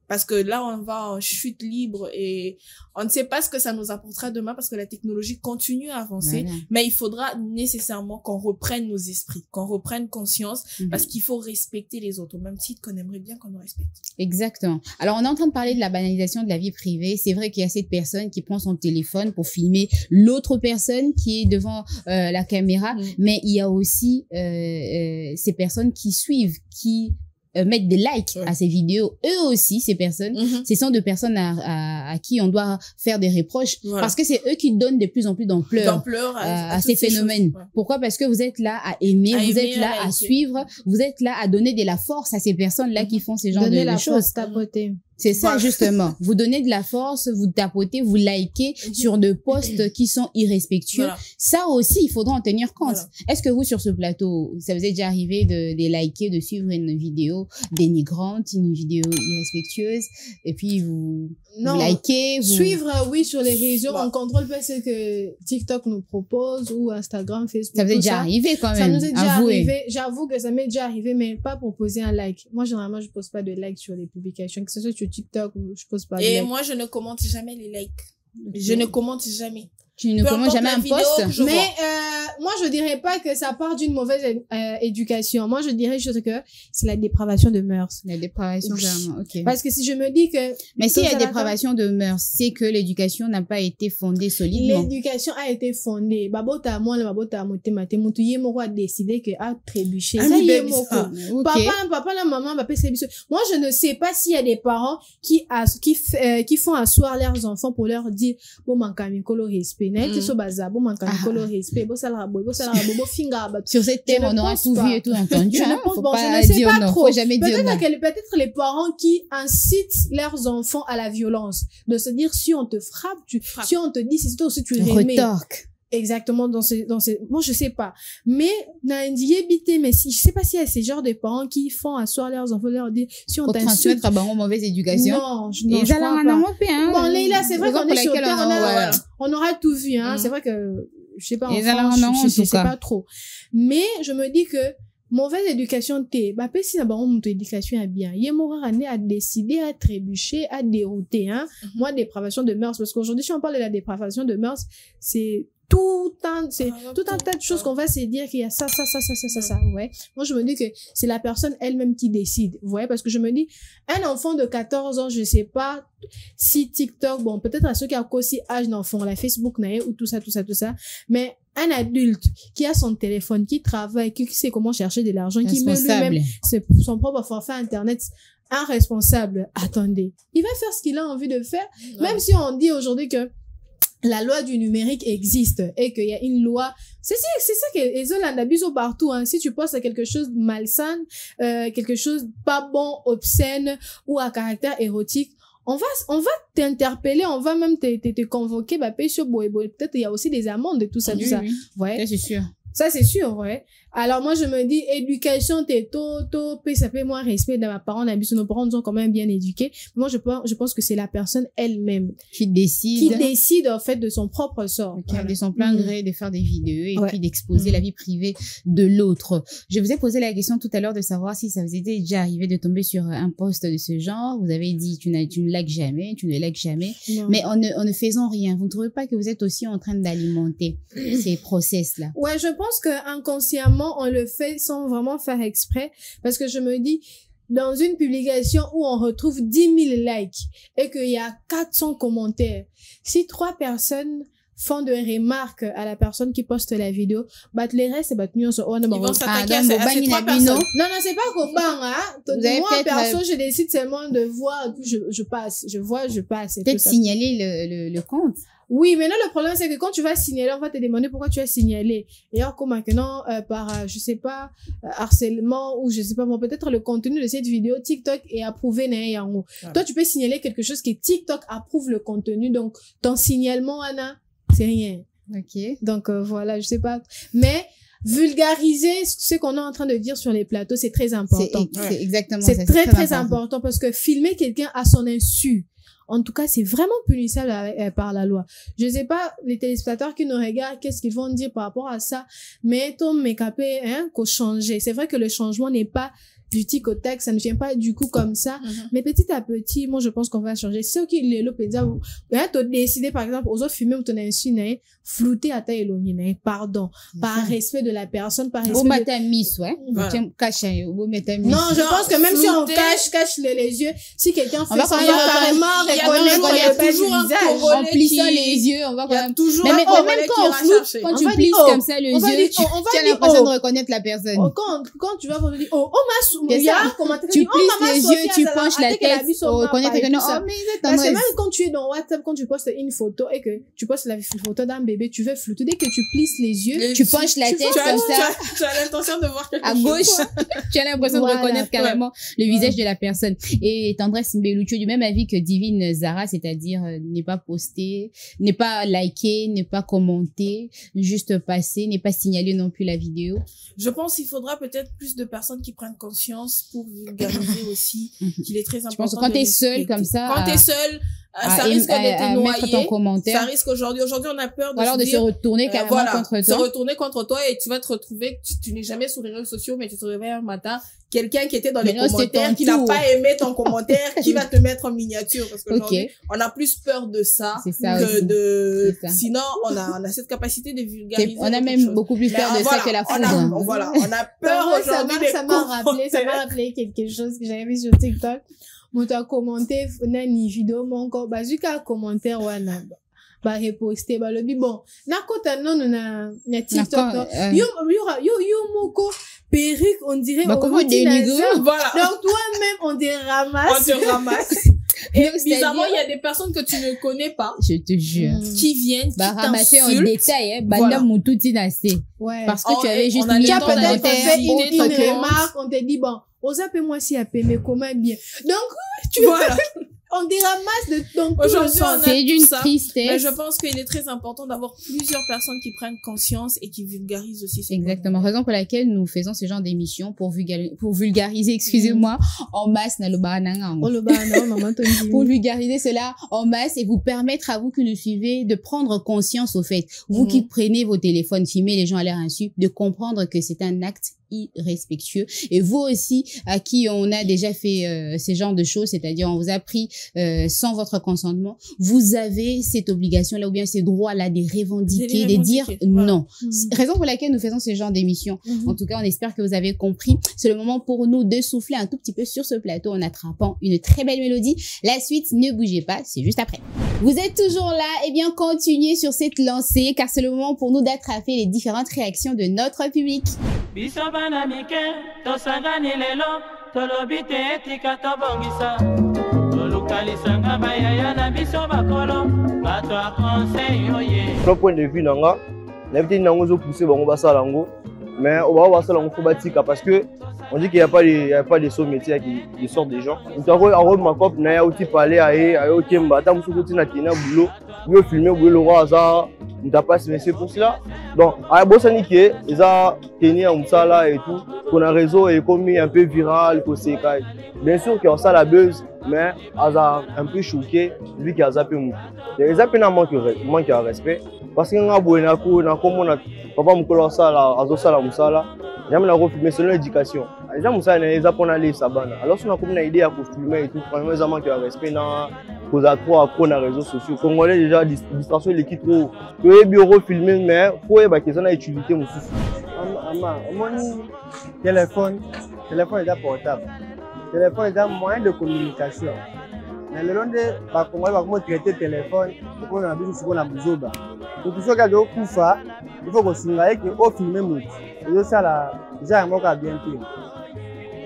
Parce que là, on va en chute libre et on ne sait pas ce que ça nous apportera demain parce que la technologie continue à avancer. Voilà. Mais il faudra nécessairement qu'on reprenne nos esprits, qu'on reprenne conscience parce qu'il faut respecter les autres au même titre qu'on aimerait bien qu'on nous respecte.
Exactement. Alors, on est en train de parler de la banalisation de la vie privée. C'est vrai qu'il y a cette personne qui prend son téléphone pour filmer l'autre personne qui est devant la caméra. Mais il y a aussi ces personnes qui suivent, qui mettre des likes à ces vidéos. Eux aussi, ces personnes, ce sont des personnes à qui on doit faire des reproches parce que c'est eux qui donnent de plus en plus d'ampleur à ces phénomènes. Pourquoi? Parce que vous êtes là à aimer, vous êtes là à suivre, vous êtes là à donner de la force à ces personnes-là qui font ces genres de choses. C'est ça, justement. Vous donnez de la force, vous tapotez, vous likez sur des posts qui sont irrespectueux. Ça aussi, il faudra en tenir compte. Est-ce que vous, sur ce plateau, ça vous est déjà arrivé de liker, de suivre une vidéo dénigrante, une vidéo irrespectueuse, et puis vous likez,
suivre, oui, sur les réseaux, on contrôle pas ce que TikTok nous propose ou Instagram, Facebook.
Ça vous est déjà arrivé quand même.
Ça nous est déjà arrivé. J'avoue que ça m'est déjà arrivé, mais pas pour poser un like. Moi, généralement, je pose pas de like sur les publications, que ce soit sur TikTok ou je pose pas de like.
Et moi, je ne commente jamais les likes. Je ne commente jamais.
Tu ne commentes jamais un post?
Mais moi, je dirais pas que ça part d'une mauvaise éducation. Moi, je dirais juste que c'est la dépravation de mœurs.
La dépravation, vraiment, ok.
Parce que si je me dis que...
Mais s'il y a dépravation de mœurs, c'est que l'éducation n'a pas été fondée solidement.
L'éducation a été fondée. Babota, moi, le babota, moté, yé moko a décidé que a trébuché. Ça y est, moko. Papa, la maman, papa, c'est moi, je ne sais pas s'il y a des parents qui font asseoir leurs enfants pour leur dire, bon, mankami, kolo respect.
Sur cette thème, on aura tout vu et tout entendu.
Je ne sais pas trop. Peut-être les parents qui incitent leurs enfants à la violence. De se dire, si on te frappe, si on te dit, c'est toi aussi tu remets.
Retorque.
Exactement, moi, je sais pas. Mais, mais si, je sais pas s'il y a ces genres de parents qui font asseoir leurs enfants, leur dire, si on t'insulte.
Pour transmettre mauvaise éducation.
Non, je crois pas. Bon, Leïla, c'est vrai qu'on est sur terre, on aura tout vu, hein. C'est vrai que, je sais pas, en France, je sais pas trop. Mais, je me dis que, mauvaise éducation si mon éducation est bien, à décider, à trébucher, à dérouter, hein. Moi, dépravation de mœurs, parce qu'aujourd'hui, si on parle de la dépravation de mœurs, c'est tout un tas de choses qu'on va se dire qu'il y a ça, ouais. Moi, je me dis que c'est la personne elle-même qui décide, vous voyez, parce que je me dis, un enfant de 14 ans, je sais pas si TikTok, bon, peut-être à ceux qui ont aussi âge d'enfant, la Facebook, ou tout ça, mais un adulte qui a son téléphone, qui travaille, qui sait comment chercher de l'argent, qui met lui-même son propre forfait Internet, un responsable, attendez, il va faire ce qu'il a envie de faire, même si on dit aujourd'hui que la loi du numérique existe et qu'il y a une loi. C'est ça que les autres abusent partout, hein. Si tu postes quelque chose de malsain, quelque chose pas bon, obscène ou à caractère érotique, on va t'interpeller, on va même te convoquer, peut-être il y a aussi des amendes et tout ça,
Ouais. C'est sûr.
Ça, c'est sûr, ouais. Alors, moi, je me dis, éducation, ça fait moins respect de ma parent, nos parents nous ont quand même bien éduqués. Moi, je pense que c'est la personne elle-même.
Qui décide,
en fait, de son propre sort.
Qui a de son plein gré de faire des vidéos et puis d'exposer la vie privée de l'autre. Je vous ai posé la question tout à l'heure de savoir si ça vous était déjà arrivé de tomber sur un post de ce genre. Vous avez dit, tu ne likes jamais. Non. Mais en ne faisant rien, vous ne trouvez pas que vous êtes aussi en train d'alimenter ces process-là?
Ouais, je pense que inconsciemment, on le fait sans vraiment faire exprès, parce que je me dis, dans une publication où on retrouve 10 000 likes et qu'il y a 400 commentaires, si 3 personnes font de remarques à la personne qui poste la vidéo, les restes,
ils vont s'attaquer à ces 3 personnes.
Non, c'est pas qu'on parle, hein. Moi, perso, je décide seulement de voir, je passe. Je vois, je passe.
Peut-être signaler le compte.
Oui, maintenant, le problème, c'est que quand tu vas signaler, on va te demander pourquoi tu as signalé. Et alors, comme maintenant, par, je sais pas, harcèlement, ou je sais pas, moi, peut-être le contenu de cette vidéo, TikTok est approuvé, Toi, tu peux signaler quelque chose que TikTok approuve le contenu. Donc, ton signalement, Anna, c'est rien.
Ok.
Donc, voilà, je sais pas. Mais, vulgariser ce qu'on est en train de dire sur les plateaux, c'est très important.
C'est exactement
ça. C'est très important parce que filmer quelqu'un à son insu, en tout cas, c'est vraiment punissable par la loi. Je sais pas, les téléspectateurs qui nous regardent, qu'est-ce qu'ils vont dire par rapport à ça, mais ton make-up, qu'au changer. C'est vrai que le changement n'est pas du tic au tac, ça ne vient pas du coup comme ça, mais petit à petit, moi, je pense qu'on va changer. Ceux qui le pédale, t'as décidé, par exemple, aux autres filmer ou t'en as insu, flouter à ta éloigné, pardon, par respect de la personne, par respect
Non,
je pense que même si on cache les yeux, si quelqu'un fait ça, on va carrément reconnaître le visage.
En plissant les yeux, on va quand même
toujours
même quand on floute, quand tu plisses comme ça les yeux, tu as l'impression de reconnaître la personne.
Quand tu vas dire, oh, ma
tu plisses les yeux, tu penches la tête, pour reconnaître que non, oh, mais
parce que même quand tu es dans WhatsApp, quand tu postes une photo et que tu postes la photo d'un bébé, tu veux flouter, dès que tu plisses les yeux,
tu penches la tête comme ça.
Tu as l'intention de voir quelque
chose. À gauche, tu as l'impression de reconnaître carrément le visage de la personne. Et Tendresse Mbeloucho, du même avis que Divine Zara, c'est-à-dire ne pas poster, ne pas liker, ne pas commenter, juste passer, ne pas signaler non plus la vidéo.
Je pense qu'il faudra peut-être plus de personnes qui prennent conscience pour vulgariser aussi qu'il est très important.
Je pense que quand t'es seul comme ça,
quand t'es seul, ça risque de te noyer.
Ton commentaire.
Ça risque aujourd'hui on a peur de
alors de se retourner carrément contre toi.
Se retourner contre toi et tu vas te retrouver que tu n'es jamais sur les réseaux sociaux mais tu te réveilles un matin, quelqu'un qui était dans les commentaires, qui n'a pas aimé ton commentaire, qui va te mettre en miniature parce qu'aujourd'hui, on a plus peur de ça que de sinon on a cette capacité de vulgariser.
On a même beaucoup plus peur de ça que la foudre.
Voilà, on a peur aujourd'hui des
ça m'a rappelé quelque chose que j'avais vu sur TikTok. Moi, tu as commenté, une vidéo, mon corps, jusqu'à commentaire, reposter, le dit, bon, na TikTok, yo, moko, perruque, on dirait,
voilà.
Donc, toi-même, on te ramasse.
Et bizarrement, il y a des personnes que tu ne connais pas.
Je te jure.
Qui viennent, qui
ramasser en détail, parce que tu avais juste
mis un commentaire, une remarque, on te dit, bon, moi si mais comment bien. Donc, tu vois, on te ramasse de ton
c'est d'une tristesse.
Mais je pense qu'il est très important d'avoir plusieurs personnes qui prennent conscience et qui vulgarisent aussi.
Exactement. Raison pour laquelle nous faisons ce genre d'émissions pour vulgariser, excusez-moi, en masse, pour vulgariser cela en masse et vous permettre à vous qui nous suivez de prendre conscience au fait, vous qui prenez vos téléphones, filmez les gens à l'air insu, de comprendre que c'est un acte irrespectueux et vous aussi à qui on a déjà fait ces genres de choses, c'est-à-dire on vous a pris sans votre consentement, vous avez cette obligation là ou bien ces droits là de revendiquer, de dire non. Raison pour laquelle nous faisons ce genre d'émission. En tout cas, on espère que vous avez compris. C'est le moment pour nous de souffler un tout petit peu sur ce plateau en attrapant une très belle mélodie. La suite, ne bougez pas, c'est juste après. Vous êtes toujours là, et bien continuez sur cette lancée car c'est le moment pour nous d'attraper les différentes réactions de notre public.
D'un point de vue nanga, l'invité nango zo pousser bango basala ngo, mais on va basala ngo batika parce que on dit qu'il y a pas de métiers qui sortent des gens. On t'envoie en robe ma cop na ya outi parler à okemba ta musuko tina tina boulot, yo filmer boulot roi ça, on t'a pas mais c'est pour cela. Donc à bosani qui ils a tenir un sala et tout, qu'on a réseau est comme un peu viral que c'est kai. Bien sûr qu'il y a ça la buzz, mais Aza un peu choqué vu qu'il y a zappé mou. Les zappé n'a manque de respect parce qu'il y a un bon écho, na comme on a papa mukolo ça là, azo ça là musala. Jamais la refilmer selon l'éducation. Les gens musala les apprendre à lire sabana. Alors si on a comme une idée à filmer et tout, franchement ils manque de respect na cause à trop à les réseaux sociaux. Congolais déjà distraction l'équipe trop. Que bureau filmer mais faut y qu'ils ont une utilité musu.
Téléphone est portable. Téléphone est un moyen de communication.
mais le long de ba Congolais ba comment traiter téléphone pour na biso siko na buzoba donc tout ce qui a kufa il faut que singa que au filmer mutu et ça la déjà mboka bien pire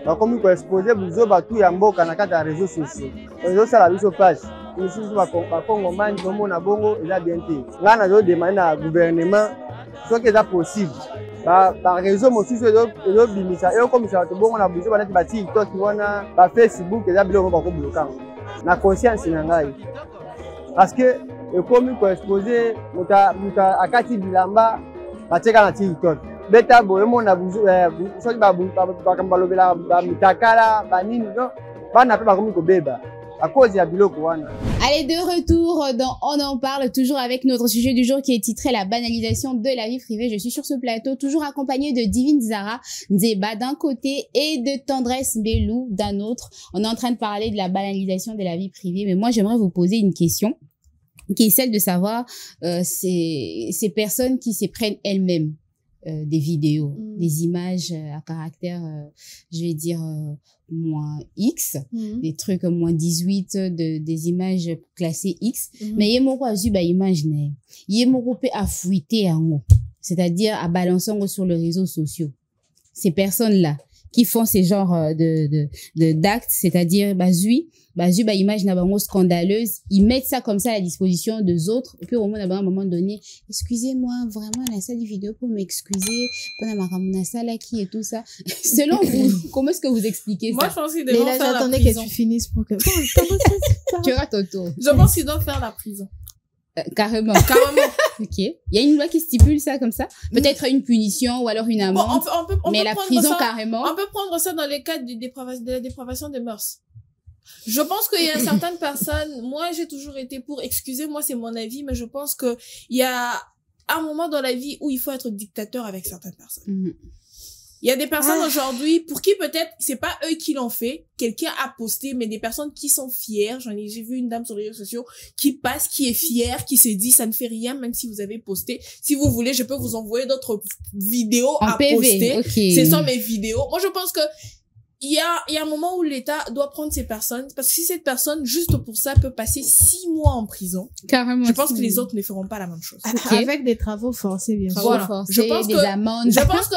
ba comme ko exposer buzoba tout ya mboka na kata réseaux sociaux et ça la biso page nous ba Congo man comme na bongo et là bien pire là na demander na gouvernement ce qui est possible par réseau mosusu ezobimisa eyokomisa bato bongo na buzo banati ba TikTok wana ba Facebook eza biloko bakobloka na conscience na ngai parce que ekomi koexpose moto akati bilamba batieka na TikTok beta boye mona buzo soki bakambo balobela bamitakala banini no bana mpe bakomi kobeba à cause ya biloko wana.
Allez, de retour dans On en parle, toujours avec notre sujet du jour qui est titré la banalisation de la vie privée. Je suis sur ce plateau, toujours accompagnée de Divine Zara Nzeba d'un côté et de Tendresse Belou d'un autre. On est en train de parler de la banalisation de la vie privée, mais moi j'aimerais vous poser une question qui est celle de savoir ces personnes qui se prennent elles-mêmes des vidéos, des images à caractère, je vais dire, moins X, des trucs moins 18, des images classées X, mais il y a beaucoup de images, il y a beaucoup à fuiter en haut, c'est-à-dire à balancer sur les réseaux sociaux. Ces personnes-là qui font ces genres d'actes, c'est-à-dire image na bango scandaleuse, ils mettent ça comme ça à la disposition des autres, et puis au moins à un moment donné, excusez-moi, vraiment, la salle de vidéo pour m'excuser, pendant ma ramona salle qui et tout ça. Selon vous, comment est-ce que vous expliquez ça?
Moi, je pense qu'ils devraient faire la prison.
Que tu finisses pour que...
Tu auras ton tour.
Je pense qu'ils doivent faire la prison.
Carrément.
Carrément.
Ok. Il y a une loi qui stipule ça comme ça. Peut-être une punition ou alors une amende.
Bon, on
mais
peut
la prison
ça,
carrément.
On peut prendre ça dans les cas de la dépravation des mœurs. Je pense qu'il y a certaines personnes, moi j'ai toujours été pour, excusez-moi c'est mon avis, mais je pense que il y a un moment dans la vie où il faut être dictateur avec certaines personnes. Il y a des personnes aujourd'hui pour qui peut-être c'est pas eux qui l'ont fait, quelqu'un a posté, mais des personnes qui sont fières. J'ai vu une dame sur les réseaux sociaux qui passe, qui est fière, qui se dit ça ne fait rien même si vous avez posté. Si vous voulez, je peux vous envoyer d'autres vidéos à poster.
Okay.
Ce sont mes vidéos. Moi je pense que il y a un moment où l'État doit prendre ces personnes, parce que si cette personne, juste pour ça, peut passer 6 mois en prison, carrément, je pense que les autres ne feront pas la même chose.
Okay. Avec des travaux forcés, bien sûr.
Voilà. Je pense des amendes.
Je pense que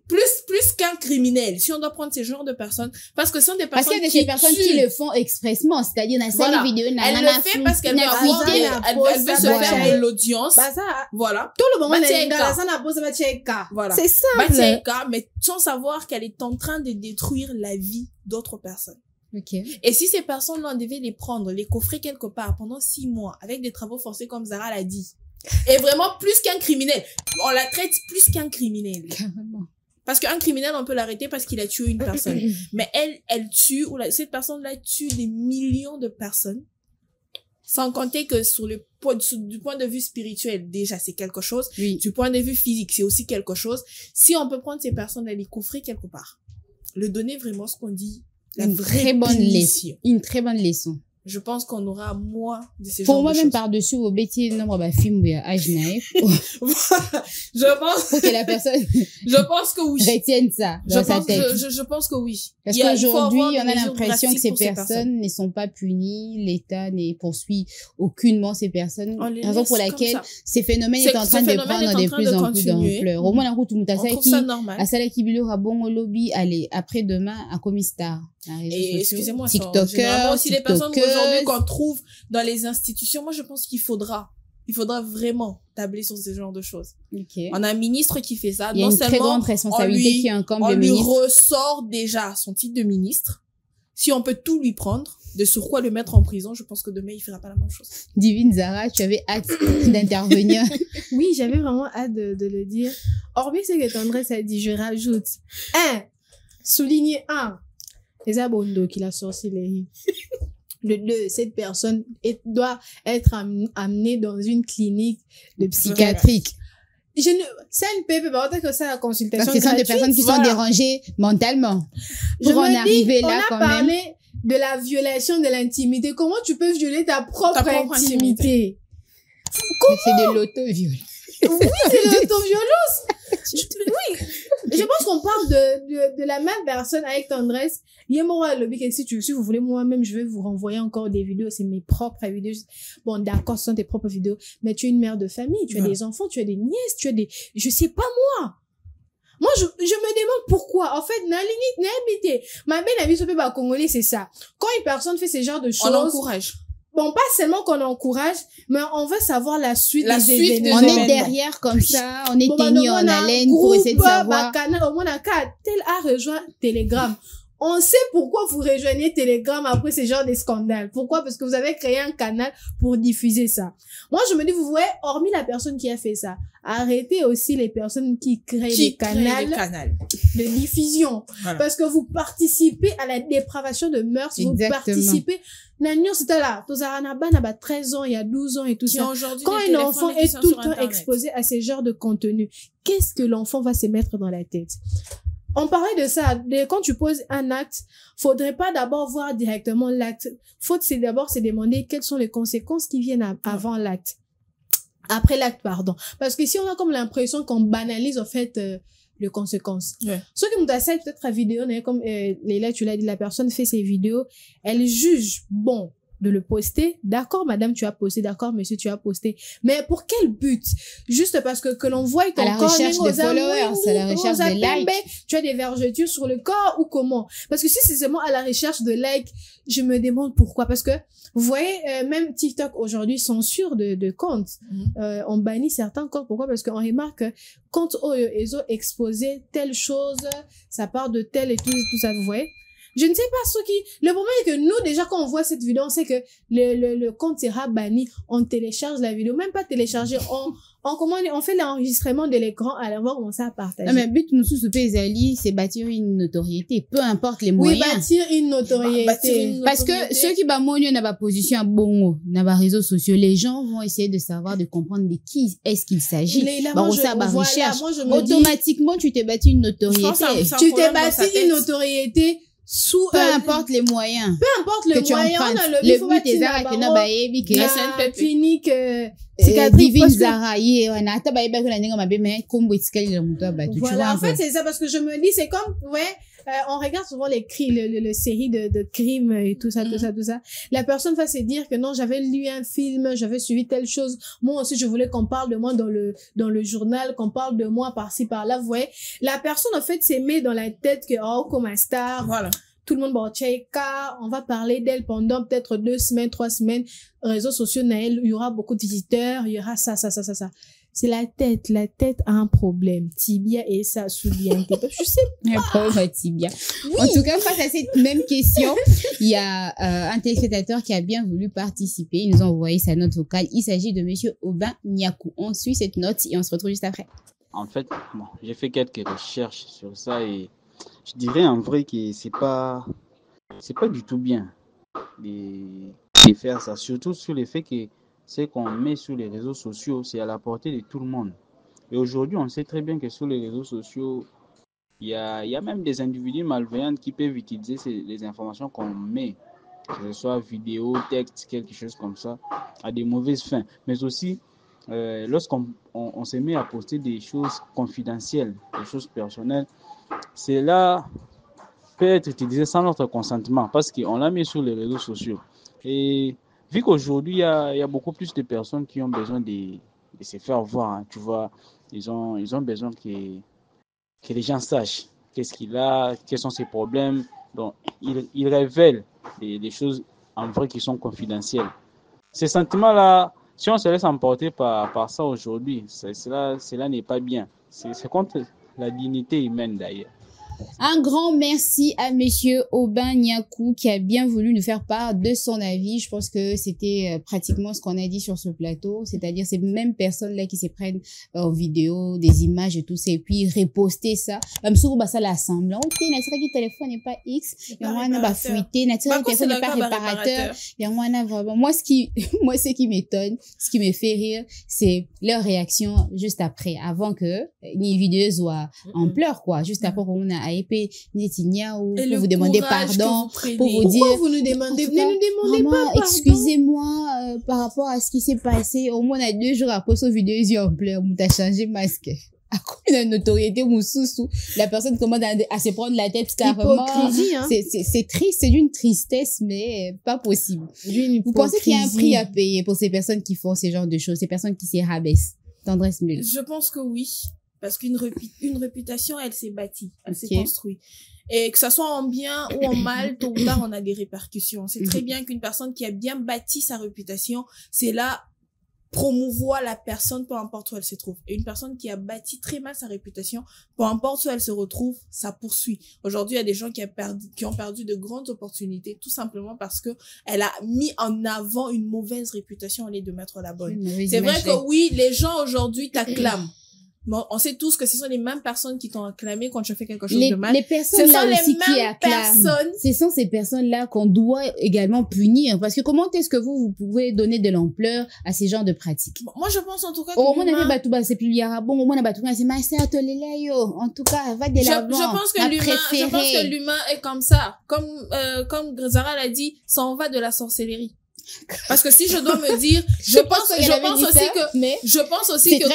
plus qu'un criminel, si on doit prendre ces genres de personnes, parce que ce sont des personnes
parce qu'il y a des personnes qui le font expressement, c'est-à-dire dans cette vidéo,
elle le fait parce qu'elle veut avoir, elle veut se faire de l'audience. Voilà.
Tout le monde est dans
voilà.
C'est simple.
Mais sans savoir qu'elle est en train de détruire la vie d'autres personnes.
Okay.
Et si ces personnes-là, on devait les prendre, les coffrer quelque part pendant 6 mois, avec des travaux forcés comme Zara l'a dit, et vraiment plus qu'un criminel, on la traite plus qu'un criminel.
Carrément.
Parce qu'un criminel, on peut l'arrêter parce qu'il a tué une personne. Mais elle tue, cette personne-là tue des millions de personnes. Sans compter que du point de vue spirituel, déjà, c'est quelque chose.
Oui.
Du point de vue physique, c'est aussi quelque chose. Si on peut prendre ces personnes et les coffrer quelque part, le donner vraiment ce qu'on dit,
une très bonne leçon. Une très bonne leçon.
Je pense qu'on aura moins de ces
pour
genres
moi
de
même
choses.
par-dessus au bêtises nombre de films à âge naïf.
Je pense
pour que la personne
je pense que oui.
retienne ça dans sa tête.
Je pense que oui.
Parce qu'aujourd'hui, on a l'impression que ces personnes ne sont pas punies, l'État ne poursuit aucunement ces personnes, raison pour laquelle ces phénomènes est en train de prendre de plus en plus d'ampleur. Au moins la route où
ça normal.
À Sala Kibilo Rabon lobby allez après demain à Comistar.
Et excusez-moi,
TikTokers
aussi les personnes aujourd'hui qu'on trouve dans les institutions, moi je pense qu'il faudra vraiment tabler sur ce genre de choses.
Okay.
On a un ministre qui fait ça.
Il y a une très grande responsabilité qui incombe le ministre.
On lui ressort déjà son titre de ministre. Si on peut tout lui prendre, de sur quoi le mettre en prison, je pense que demain il fera pas la même chose.
Divine Zara, tu avais hâte d'intervenir.
Oui, j'avais vraiment hâte de le dire. Hormis ce que Tendresse a dit, je rajoute souligner les abondo qu'il a sorcellerie. Le 2, cette personne doit être amenée dans une clinique de psychiatrique. Ça ne peut pas être que ça la consultation.
Parce que ce sont des personnes qui sont dérangées mentalement. Pour en arriver là quand même. On a parlé
de la violation de l'intimité. Comment tu peux violer ta propre intimité?
C'est de l'auto-viol.
Oui, c'est de l'auto-violence. Oui. Je pense qu'on parle de la même personne avec tendresse. Il y a moi, le que si vous voulez, moi-même, je vais vous renvoyer encore des vidéos. C'est mes propres vidéos. Bon, d'accord, ce sont tes propres vidéos. Mais tu es une mère de famille, tu as des enfants, tu as des nièces, tu as des, je sais pas moi. Moi, je me demande pourquoi. En fait, n'habitez. Ma belle amie, ce peuple congolais, c'est ça. Quand une personne fait ce genre de choses.
On encourage.
Bon, pas seulement qu'on encourage, mais on veut savoir la suite
des événements.
On est derrière comme ça, on est tenu en haleine pour essayer de savoir.
Au moins, tel a rejoint Telegram. On sait pourquoi vous rejoignez Telegram après ce genre de scandale. Pourquoi? Parce que vous avez créé un canal pour diffuser ça. Moi, je me dis, vous voyez, hormis la personne qui a fait ça, arrêtez aussi les personnes qui créent des canaux de diffusion. Voilà. Parce que vous participez à la dépravation de mœurs. Exactement. Vous participez. Nagnon, c'était là. Tozarana n'a 13 ans, il y a 12 ans et tout ça. Quand un enfant est tout le temps exposé à ce genre de contenu, qu'est-ce que l'enfant va se mettre dans la tête? On parlait de ça. Quand tu poses un acte, faudrait pas d'abord voir directement l'acte. C'est d'abord se demander quelles sont les conséquences qui viennent avant l'acte. Après l'acte, pardon. Parce que si on a comme l'impression qu'on banalise, en fait, les conséquences. Ouais. Ce qui nous essaie peut-être à vidéo, comme Léla, tu l'as dit, la personne fait ses vidéos, elle juge, bon, de le poster. D'accord, madame, tu as posté. D'accord, monsieur, tu as posté. Mais pour quel but? Juste parce que l'on voit ton corps.
À la recherche des followers, à la recherche des likes.
Tu as des vergetures sur le corps ou comment? Parce que si c'est seulement à la recherche de likes, je me demande pourquoi. Parce que, vous voyez, même TikTok aujourd'hui censure de comptes. On bannit certains comptes. Pourquoi? Parce qu'on remarque que quand ils ont exposé telle chose, ça part de tel et tout ça, vous voyez? Je ne sais pas ce qui... Le problème est que nous, déjà, quand on voit cette vidéo, on sait que le compte sera banni. On télécharge la vidéo. Même pas télécharger. On fait l'enregistrement de l'écran. Alors, on va commencer à partager.
Non, mais but, nous, sous ce pays, c'est bâtir une notoriété. Peu importe les moyens.
Oui, bâtir une notoriété.
Parce que ceux qui bamonent n'a pas position à bongo, n'a pas réseaux sociaux, les gens vont essayer de savoir, de comprendre de qui est-ce qu'il s'agit. Recherche. Automatiquement, tu t'es bâti une notoriété.
Tu t'es bâti une notoriété.
Peu importe les moyens.
Peu importe le moyen.
Le but est là que na bayebi que
la clinique
divine Zaraïe on a ta bayebi que la ninga mabe mais kombo itikali le muto abatu.
Voilà, en fait c'est ça parce que je me dis c'est comme on regarde souvent les séries de crimes et tout ça. La personne va se dire que non, j'avais lu un film, j'avais suivi telle chose. Moi aussi, je voulais qu'on parle de moi dans le journal, qu'on parle de moi par-ci, par-là. Vous voyez, la personne, en fait, s'est mis dans la tête que, comme un star. Voilà. Tout le monde va on va parler d'elle pendant peut-être 2 semaines, 3 semaines. Réseaux sociaux, Naël, il y aura beaucoup de visiteurs, il y aura ça. C'est la tête a un problème. Tibia et ça, souviens. Je sais pas.
Pauvre tibia. Oui. En tout cas, face à cette même question, il y a un téléspectateur qui a bien voulu participer. Il nous a envoyé sa note vocale. Il s'agit de monsieur Aubin Niakou. On suit cette note et on se retrouve juste après.
En fait, j'ai fait quelques recherches sur ça et je dirais en vrai que c'est pas du tout bien de faire ça. Surtout sur le fait que ce qu'on met sur les réseaux sociaux, c'est à la portée de tout le monde. Et aujourd'hui, on sait très bien que sur les réseaux sociaux, il y a même des individus malveillants qui peuvent utiliser les informations qu'on met, que ce soit vidéo, texte, quelque chose comme ça, à des mauvaises fins. Mais aussi, lorsqu'on se met à poster des choses confidentielles, des choses personnelles, cela peut être utilisé sans notre consentement parce qu'on l'a mis sur les réseaux sociaux. Et vu qu'aujourd'hui, il y a beaucoup plus de personnes qui ont besoin de se faire voir, hein, tu vois, ils ont besoin que les gens sachent qu'est-ce qu'il a, quels sont ses problèmes. Donc, ils révèlent des choses en vrai qui sont confidentielles. Ces sentiments-là, si on se laisse emporter par ça aujourd'hui, cela n'est pas bien. C'est contre la dignité humaine d'ailleurs.
Un grand merci à monsieur Aubin Niakou qui a bien voulu nous faire part de son avis. Je pense que c'était pratiquement ce qu'on a dit sur ce plateau, c'est-à-dire ces mêmes personnes-là qui se prennent en vidéo des images et tout ça et puis reposter ça. Même si ça l'assemble. Ok, n'a-t-il qui téléphone n'est pas X, il y a un ba fuité, n'a-t-il que téléphone n'est pas réparateur, il y a un vraiment. Moi ce qui m'étonne, ce qui me fait rire, c'est leur réaction juste après, avant que les vidéos soient en pleurs quoi, juste après qu'on a AEP Netinia ou pour vous demander pardon, pour vous dire
pourquoi vous nous demandez, venez nous demander pas pardon.
Excusez-moi par rapport à ce qui s'est passé. Au moins, on a 2 jours après cette vidéo, ils ont en pleurs, on t'a changé masque. à cause de la notoriété Moussoussou, la personne commence à se prendre la tête carrément.
Hypocrisie, hein.
C'est triste, c'est d'une tristesse, mais pas possible. Vous pensez qu'il y a un prix à payer pour ces personnes qui font ce genre de choses, ces personnes qui s'y rabaissent? Tendresse Mule.
Je pense que oui. Parce qu'une réputation, elle s'est bâtie, elle s'est construite. Et que ça soit en bien ou en mal, tôt ou tard, on a des répercussions. C'est très bien qu'une personne qui a bien bâti sa réputation, c'est là promouvoir la personne, peu importe où elle se trouve. Et une personne qui a bâti très mal sa réputation, peu importe où elle se retrouve, ça poursuit. Aujourd'hui, il y a des gens qui ont perdu de grandes opportunités, tout simplement parce que elle a mis en avant une mauvaise réputation au lieu de mettre la bonne. C'est vrai que oui, les gens aujourd'hui t'acclament. Bon, on sait tous que ce sont les mêmes personnes qui t'ont acclamé quand tu as fait quelque chose de mal.
Les personnes là aussi qui acclament. Ce sont ces personnes-là qu'on doit également punir. Parce que comment est-ce que vous pouvez donner de l'ampleur à ces genres de pratiques?
Moi, je pense en tout cas que
au moins, on a fait Batouba, c'est plus bon, au moins, on a Batouba, c'est ma sœur, en tout cas, va de l'avant.
Je pense que l'humain est comme ça. Comme Zara l'a dit, ça en va de la sorcellerie. Parce que si je dois me dire, je pense aussi que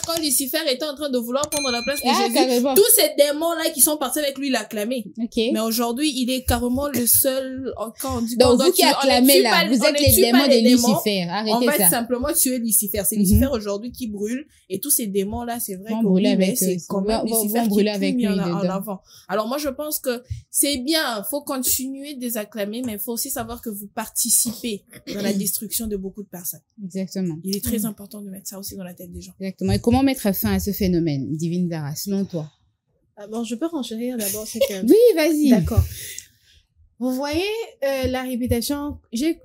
quand Lucifer était en train de vouloir prendre la place de Jésus, tous ces démons-là qui sont partis avec lui l'acclamaient. Mais aujourd'hui, il est carrément le seul, quand on dit
donc vous qui acclamez là, vous êtes les démons de Lucifer. Arrêtez ça.
On va simplement tuer Lucifer. C'est Lucifer aujourd'hui qui brûle, et tous ces démons-là, c'est vrai que c'est quand même Lucifer qui est mis en avant. Alors moi, je pense que c'est bien, faut continuer de les acclamer, mais il faut aussi savoir que vous participer dans la destruction de beaucoup de personnes.
Exactement.
Il est très important de mettre ça aussi dans la tête des gens.
Exactement. Et comment mettre fin à ce phénomène, Divine Zara, selon toi?
Bon, je peux renchérir d'abord.
Oui, vas-y.
D'accord. Vous voyez, la réputation,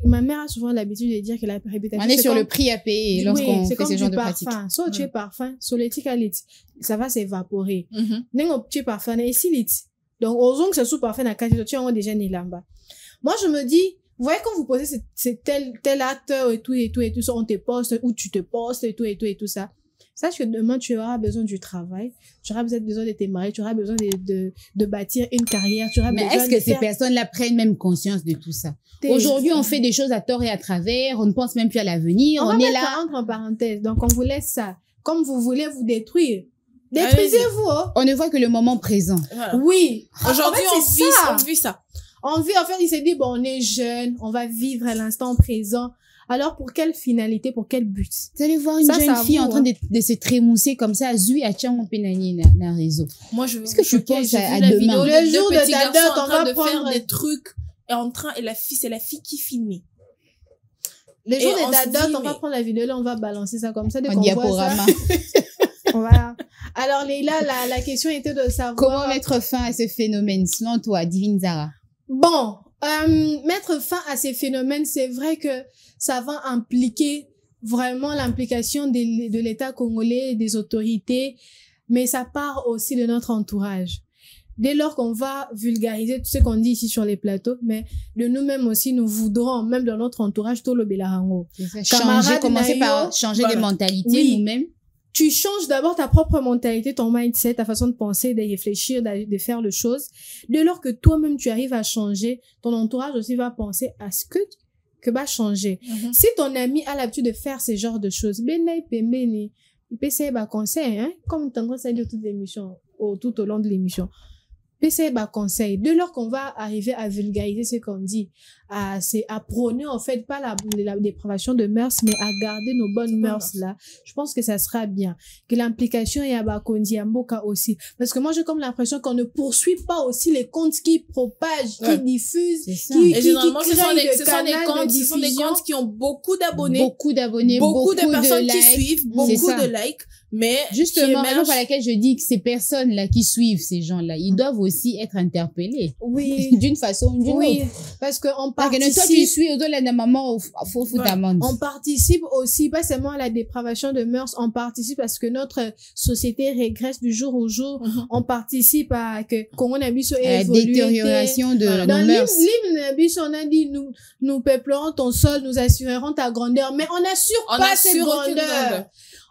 ma mère a souvent l'habitude de dire que la réputation...
On est sur le prix à payer lorsqu'on fait ce genre de pratique.
Soit tu es parfum, sur l'éthique à l'éthique, ça va s'évaporer. N'est-ce tu es parfum, et ici l'éthique. Donc, osons que ce soit parfait dans la qualité, tu as déjà né là-bas. Moi, je me dis, vous voyez, quand vous posez c'est tel acteur et tout, on te poste, ou tu te postes et tout ça. Sache que demain, tu auras besoin du travail, tu auras besoin de tes maris, tu auras besoin de bâtir une carrière, tu auras besoin de...
Mais est-ce que ces personnes-là prennent même conscience de tout ça? Aujourd'hui, on fait des choses à tort et à travers, on ne pense même plus à l'avenir, on est là.
Entre en parenthèse, donc on vous laisse ça. Comme vous voulez vous détruire, détruisez-vous.
On ne voit que le moment présent.
Voilà.
Oui.
Aujourd'hui, on vit ça.
En fait, il s'est dit, bon, on est jeune, on va vivre à l'instant présent. Alors, pour quelle finalité, pour quel but?
Vous allez voir une jeune fille en train de se trémousser comme ça, zui à tchang penani dans le réseau.
Moi,
est-ce que tu penses à
demain?
Le jour de ta dot, on va
faire des trucs et c'est la fille qui filmait.
Le jour de ta dot, on va prendre la vidéo, là, on va balancer ça comme ça, dès
qu'on
voit ça. Voilà. Alors, Leïla, la question était de savoir...
Comment mettre fin à ce phénomène, selon toi, Divine Zara?
Bon, mettre fin à ces phénomènes, c'est vrai que ça va impliquer vraiment l'implication de l'État congolais, des autorités, mais ça part aussi de notre entourage. Dès lors qu'on va vulgariser tout ce qu'on dit ici sur les plateaux, mais de nous-mêmes aussi, nous voudrons, même dans notre entourage, tout le Belarango.
Commencer par changer des mentalités nous-mêmes.
Tu changes d'abord ta propre mentalité, ton mindset, ta façon de penser, de réfléchir, de faire les choses. Dès lors que toi-même tu arrives à changer, ton entourage aussi va penser à ce que va changer. Si ton ami a l'habitude de faire ce genre de choses, il peut essayer de conseil, hein, comme tendance à dire tout au long de l'émission. C'est un conseil. Dès lors qu'on va arriver à vulgariser ce qu'on dit, à prôner en fait pas la dépravation de mœurs, mais à garder nos bonnes mœurs là, je pense que ça sera bien. Que l'implication et à Bakondi, à Mboka aussi. Parce que moi j'ai comme l'impression qu'on ne poursuit pas aussi les comptes qui propagent, qui diffusent,
et généralement ce sont des comptes qui ont beaucoup d'abonnés, beaucoup de personnes qui suivent, beaucoup de likes. Mais
justement, raison pour laquelle je dis que ces personnes-là qui suivent ces gens-là, ils doivent aussi être interpellés.
Oui.
D'une façon ou d'une autre.
Parce qu'on
participe. Toi, tu suis autour de la maman, faut t'amende.
On participe aussi, pas seulement à la dépravation de mœurs, on participe parce que notre société régresse du jour au jour. On participe à que, comment on a vu sur
la détérioration de nos mœurs.
On a dit, nous peuplerons ton sol, nous assurerons ta grandeur, mais on n'assure pas cette grandeur.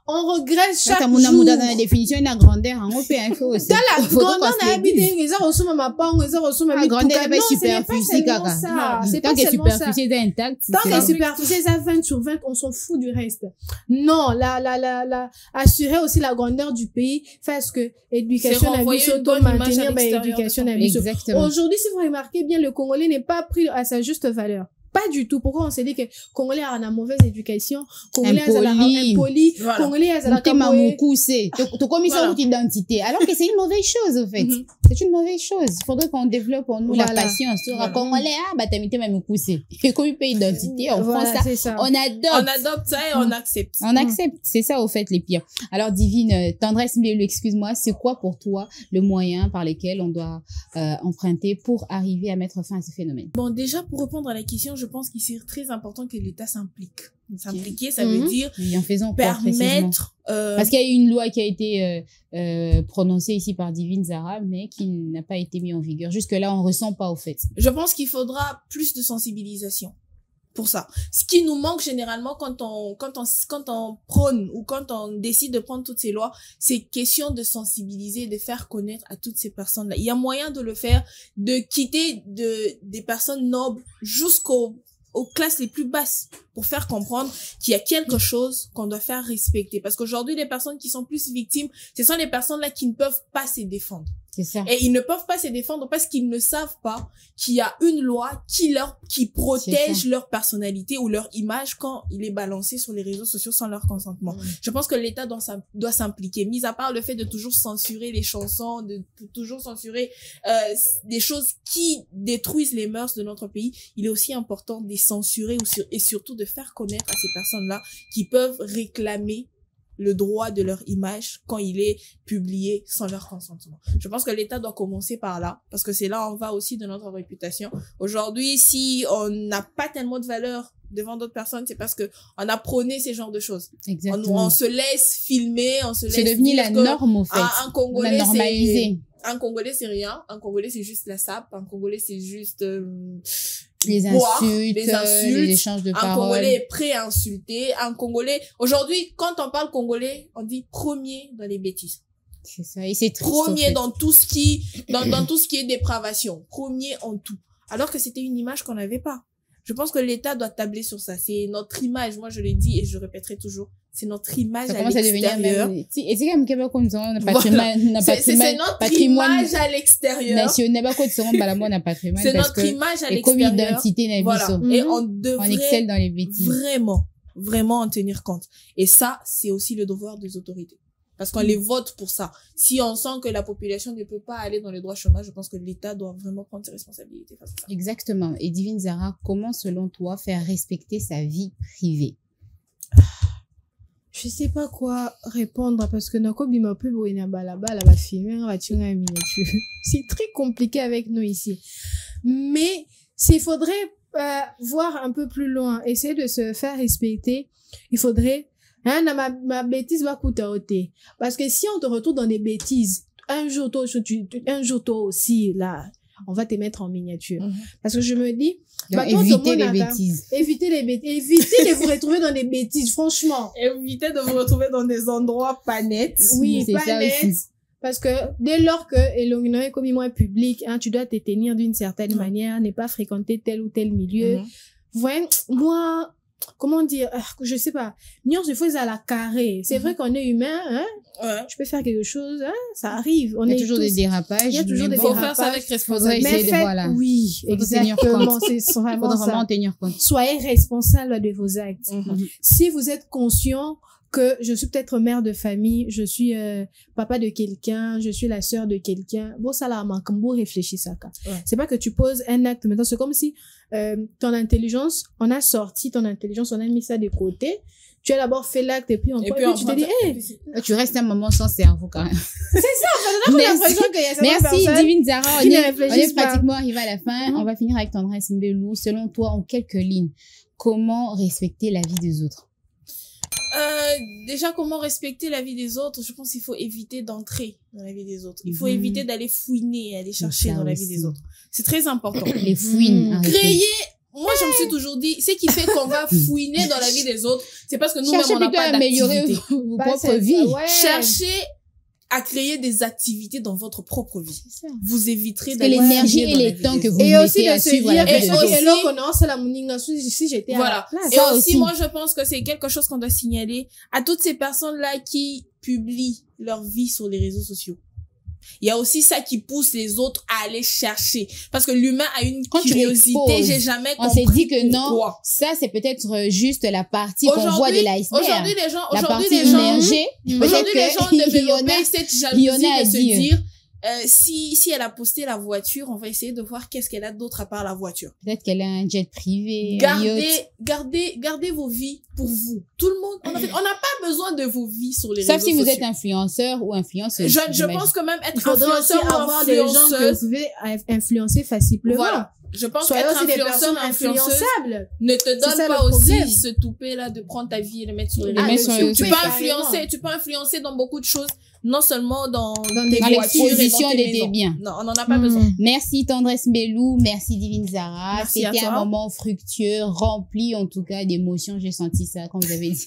on regrette chaque
jour.
jour.
Dans la définition, la grandeur, on peut un peu aussi.
Dans la grandeur, on a habité, les gens reçoivent ma panne, les gens reçoivent ma
grandeur, c'est pas superficielle,
ça. C'est
tant
pas
que
seulement ça.
superficielle est intacte.
Tant que superficielle est à 20 sur 20, on s'en fout du reste. Non, assurer aussi la grandeur du pays, faire ce que éducation à vie, maintenir, éducation à vie.
Exactement.
Aujourd'hui, si vous remarquez bien, le Congolais n'est pas pris à sa juste valeur. Pas du tout. Pourquoi on s'est dit que Congolais a une mauvaise éducation, Congolais a impoli, Congolais a la
c'est tout comme ils ont une identité. Alors que c'est une mauvaise chose, au fait. C'est une mauvaise chose. Il faudrait qu'on développe en nous la patience. Congolais, t'as mis ma moukoussé. Et comme il paye identité, on prend ça. On
adopte ça et on accepte.
On accepte. C'est ça, au fait, les pires. Alors, Divine, Tendresse Mbelu, excuse-moi, c'est quoi pour toi le moyen par lequel on doit emprunter pour arriver à mettre fin à ce phénomène?
Bon, déjà, pour répondre à la question, je pense qu'il c'est très important que l'État s'implique. S'impliquer, ça veut dire permettre...
Parce qu'il y a eu une loi qui a été prononcée ici par Divine Zara, mais qui n'a pas été mise en vigueur. Jusque-là, on ne ressent pas, au fait.
Je pense qu'il faudra plus de sensibilisation pour ça. Ce qui nous manque généralement quand on prône ou quand on décide de prendre toutes ces lois, c'est question de sensibiliser, de faire connaître à toutes ces personnes-là. Il y a moyen de le faire, de quitter des personnes nobles jusqu'aux classes les plus basses pour faire comprendre qu'il y a quelque chose qu'on doit faire respecter. Parce qu'aujourd'hui, les personnes qui sont plus victimes, ce sont les personnes-là qui ne peuvent pas se défendre.
C'est ça.
Et ils ne peuvent pas se défendre parce qu'ils ne savent pas qu'il y a une loi qui protège leur personnalité ou leur image quand il est balancé sur les réseaux sociaux sans leur consentement. Je pense que l'État doit s'impliquer. Mis à part le fait de toujours censurer les chansons, de toujours censurer des choses qui détruisent les mœurs de notre pays, il est aussi important de les censurer et surtout de faire connaître à ces personnes-là qui peuvent réclamer le droit de leur image quand il est publié sans leur consentement. Je pense que l'État doit commencer par là, parce que c'est là où on va aussi de notre réputation. Aujourd'hui, si on n'a pas tellement de valeur devant d'autres personnes, c'est parce que on a prôné ces genres de choses.
Exactement.
On se laisse filmer, on se laisse...
C'est devenu la norme, au fait.
Un Congolais,
on a normalisé.
Un Congolais, c'est rien. Un Congolais, c'est juste la sape. Un Congolais, c'est juste...
les insultes, les échanges de paroles.
Un Congolais est prêt à insulter. Un Congolais... Aujourd'hui, quand on parle Congolais, on dit premier dans les bêtises.
C'est ça. Et c'est triste,
premier
en fait.
dans tout ce qui... dans tout ce qui est dépravation. Premier en tout. Alors que c'était une image qu'on n'avait pas. Je pense que l'État doit tabler sur ça. C'est notre image. Moi, je l'ai dit et je répéterai toujours. C'est notre image à l'extérieur.
Et c'est comme patrimoine
image à l'extérieur.
National, patrimoine.
C'est notre image à l'extérieur.
Comme identité,
voilà. Et on devrait
excelle dans les bêtises.
Vraiment en tenir compte. Et ça, c'est aussi le devoir des autorités. Parce qu'on les vote pour ça. Si on sent que la population ne peut pas aller dans le droit chômage, je pense que l'État doit vraiment prendre ses responsabilités face à ça.
Exactement. Et Divine Zara, comment, selon toi, faire respecter sa vie privée?
Je sais pas quoi répondre parce que c'est très compliqué avec nous ici. Mais s'il faudrait voir un peu plus loin, essayer de se faire respecter, il faudrait ma bêtise va coûter parce que si on te retrouve dans des bêtises, un jour toi aussi là, on va te mettre en miniature. Parce que je me dis,
évitez les bêtises.
Évitez de vous retrouver dans des bêtises, franchement.
Évitez de vous retrouver dans des endroits pas nets.
Oui, pas nets. Parce que dès lors que l'ongnoé comme moi est public, tu dois te tenir d'une certaine manière, ne pas fréquenter tel ou tel milieu. Vraiment, moi, comment dire, je sais pas, je fais à la carré. C'est vrai qu'on est humain, je peux faire quelque chose, ça arrive.
Il y a toujours des dérapages.
Il y a toujours des
dérapages. Il faut faire ça avec responsabilité.
Voilà.
Oui, exactement. C'est vraiment ça.
Tenir compte.
Soyez responsable de vos actes. Si vous êtes conscient que je suis peut-être mère de famille, je suis papa de quelqu'un, je suis la sœur de quelqu'un. Bon, ça là, vous réfléchissez ça. C'est pas que tu poses un acte maintenant. C'est comme si ton intelligence, on a sorti ton intelligence, on a mis ça de côté. Tu as d'abord fait l'acte et puis tu te dis,
tu restes un moment sans cerveau quand même.
C'est ça, on a l'impression qu'il y a
Merci Divine Zara, on est pratiquement arrivé à la fin. On va finir avec Tendresse Mbelu. Selon toi, en quelques lignes, comment respecter la vie des autres?
Déjà, comment respecter la vie des autres? Je pense qu'il faut éviter d'entrer dans la vie des autres. Il faut éviter d'aller fouiner, aller chercher dans la vie des autres. C'est très important.
Les fouines.
moi, je me suis toujours dit, ce qui fait qu'on va fouiner dans la vie des autres, c'est parce que nous-mêmes, on n'a pas
améliorer
d'activité.
vos propres vies.
Ouais.
Cherchez à créer des activités dans votre propre vie. Vous éviterez
d'aller l'énergie et les temps que vous
mettez
aussi de se dire
si j'étais à la place.
Et aussi, moi, je pense que c'est quelque chose qu'on doit signaler à toutes ces personnes-là qui publient leur vie sur les réseaux sociaux. Il y a aussi ça qui pousse les autres à aller chercher. Parce que l'humain a une curiosité, j'ai jamais compris.
On s'est dit que
pourquoi.
non, ça c'est peut-être juste la partie qu'on voit de l'iceberg.
Aujourd'hui, les gens,
aujourd'hui, les gens
ont développé cette jalousie de se dire, si elle a posté la voiture, on va essayer de voir qu'est-ce qu'elle a d'autre à part la voiture.
Peut-être qu'elle a un jet privé.
Gardez vos vies pour vous. Tout le monde, on n'a pas besoin de vos vies sur les réseaux sociaux.
Sauf si vous êtes influenceur ou influenceuse.
Je pense que même être influenceur ou
avoir des gens que vous pouvez influencer facilement.
Voilà. Je pense
qu'être
influenceur influençable ne te donne pas aussi ce toupet-là de prendre ta vie et le mettre sur les réseaux sociaux. Tu peux influencer dans beaucoup de choses. Non seulement dans
l'exposition de tes biens.
Non, on n'en a pas besoin.
Merci Tendresse Mbelou, merci Divine Zara. C'était un moment fructueux, rempli en tout cas d'émotions. J'ai senti ça quand vous avez dit.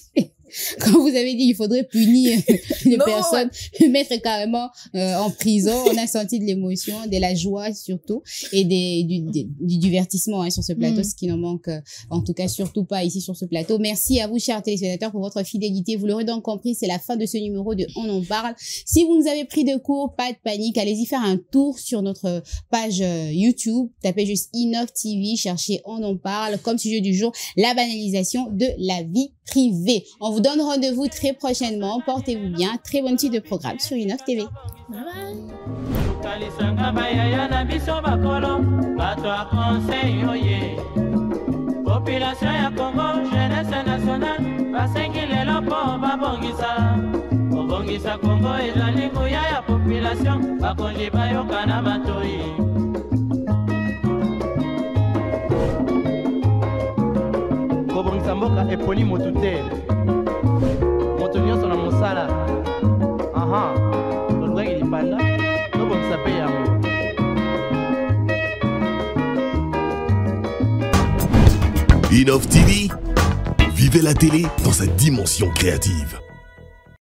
Quand vous avez dit il faudrait punir les personnes, mettre carrément en prison, on a senti de l'émotion, de la joie surtout et du divertissement sur ce plateau, ce qui n'en manque en tout cas surtout pas ici sur ce plateau. Merci à vous chers téléspectateurs pour votre fidélité. Vous l'aurez donc compris, c'est la fin de ce numéro de On en parle. Si vous nous avez pris de court, pas de panique, allez-y faire un tour sur notre page YouTube, tapez juste Innov TV, cherchez On en parle comme sujet du jour, la banalisation de la vie privée. On vous donne rendez-vous très prochainement. Portez-vous bien. Très bonne suite de programme sur Innov TV.
Bye
kobongisa mboka eponi motu te moto nyonso na mosala tolukaki lipanda tobongisa mpe yango.
Innov TV, vivez la télé dans sa dimension créative.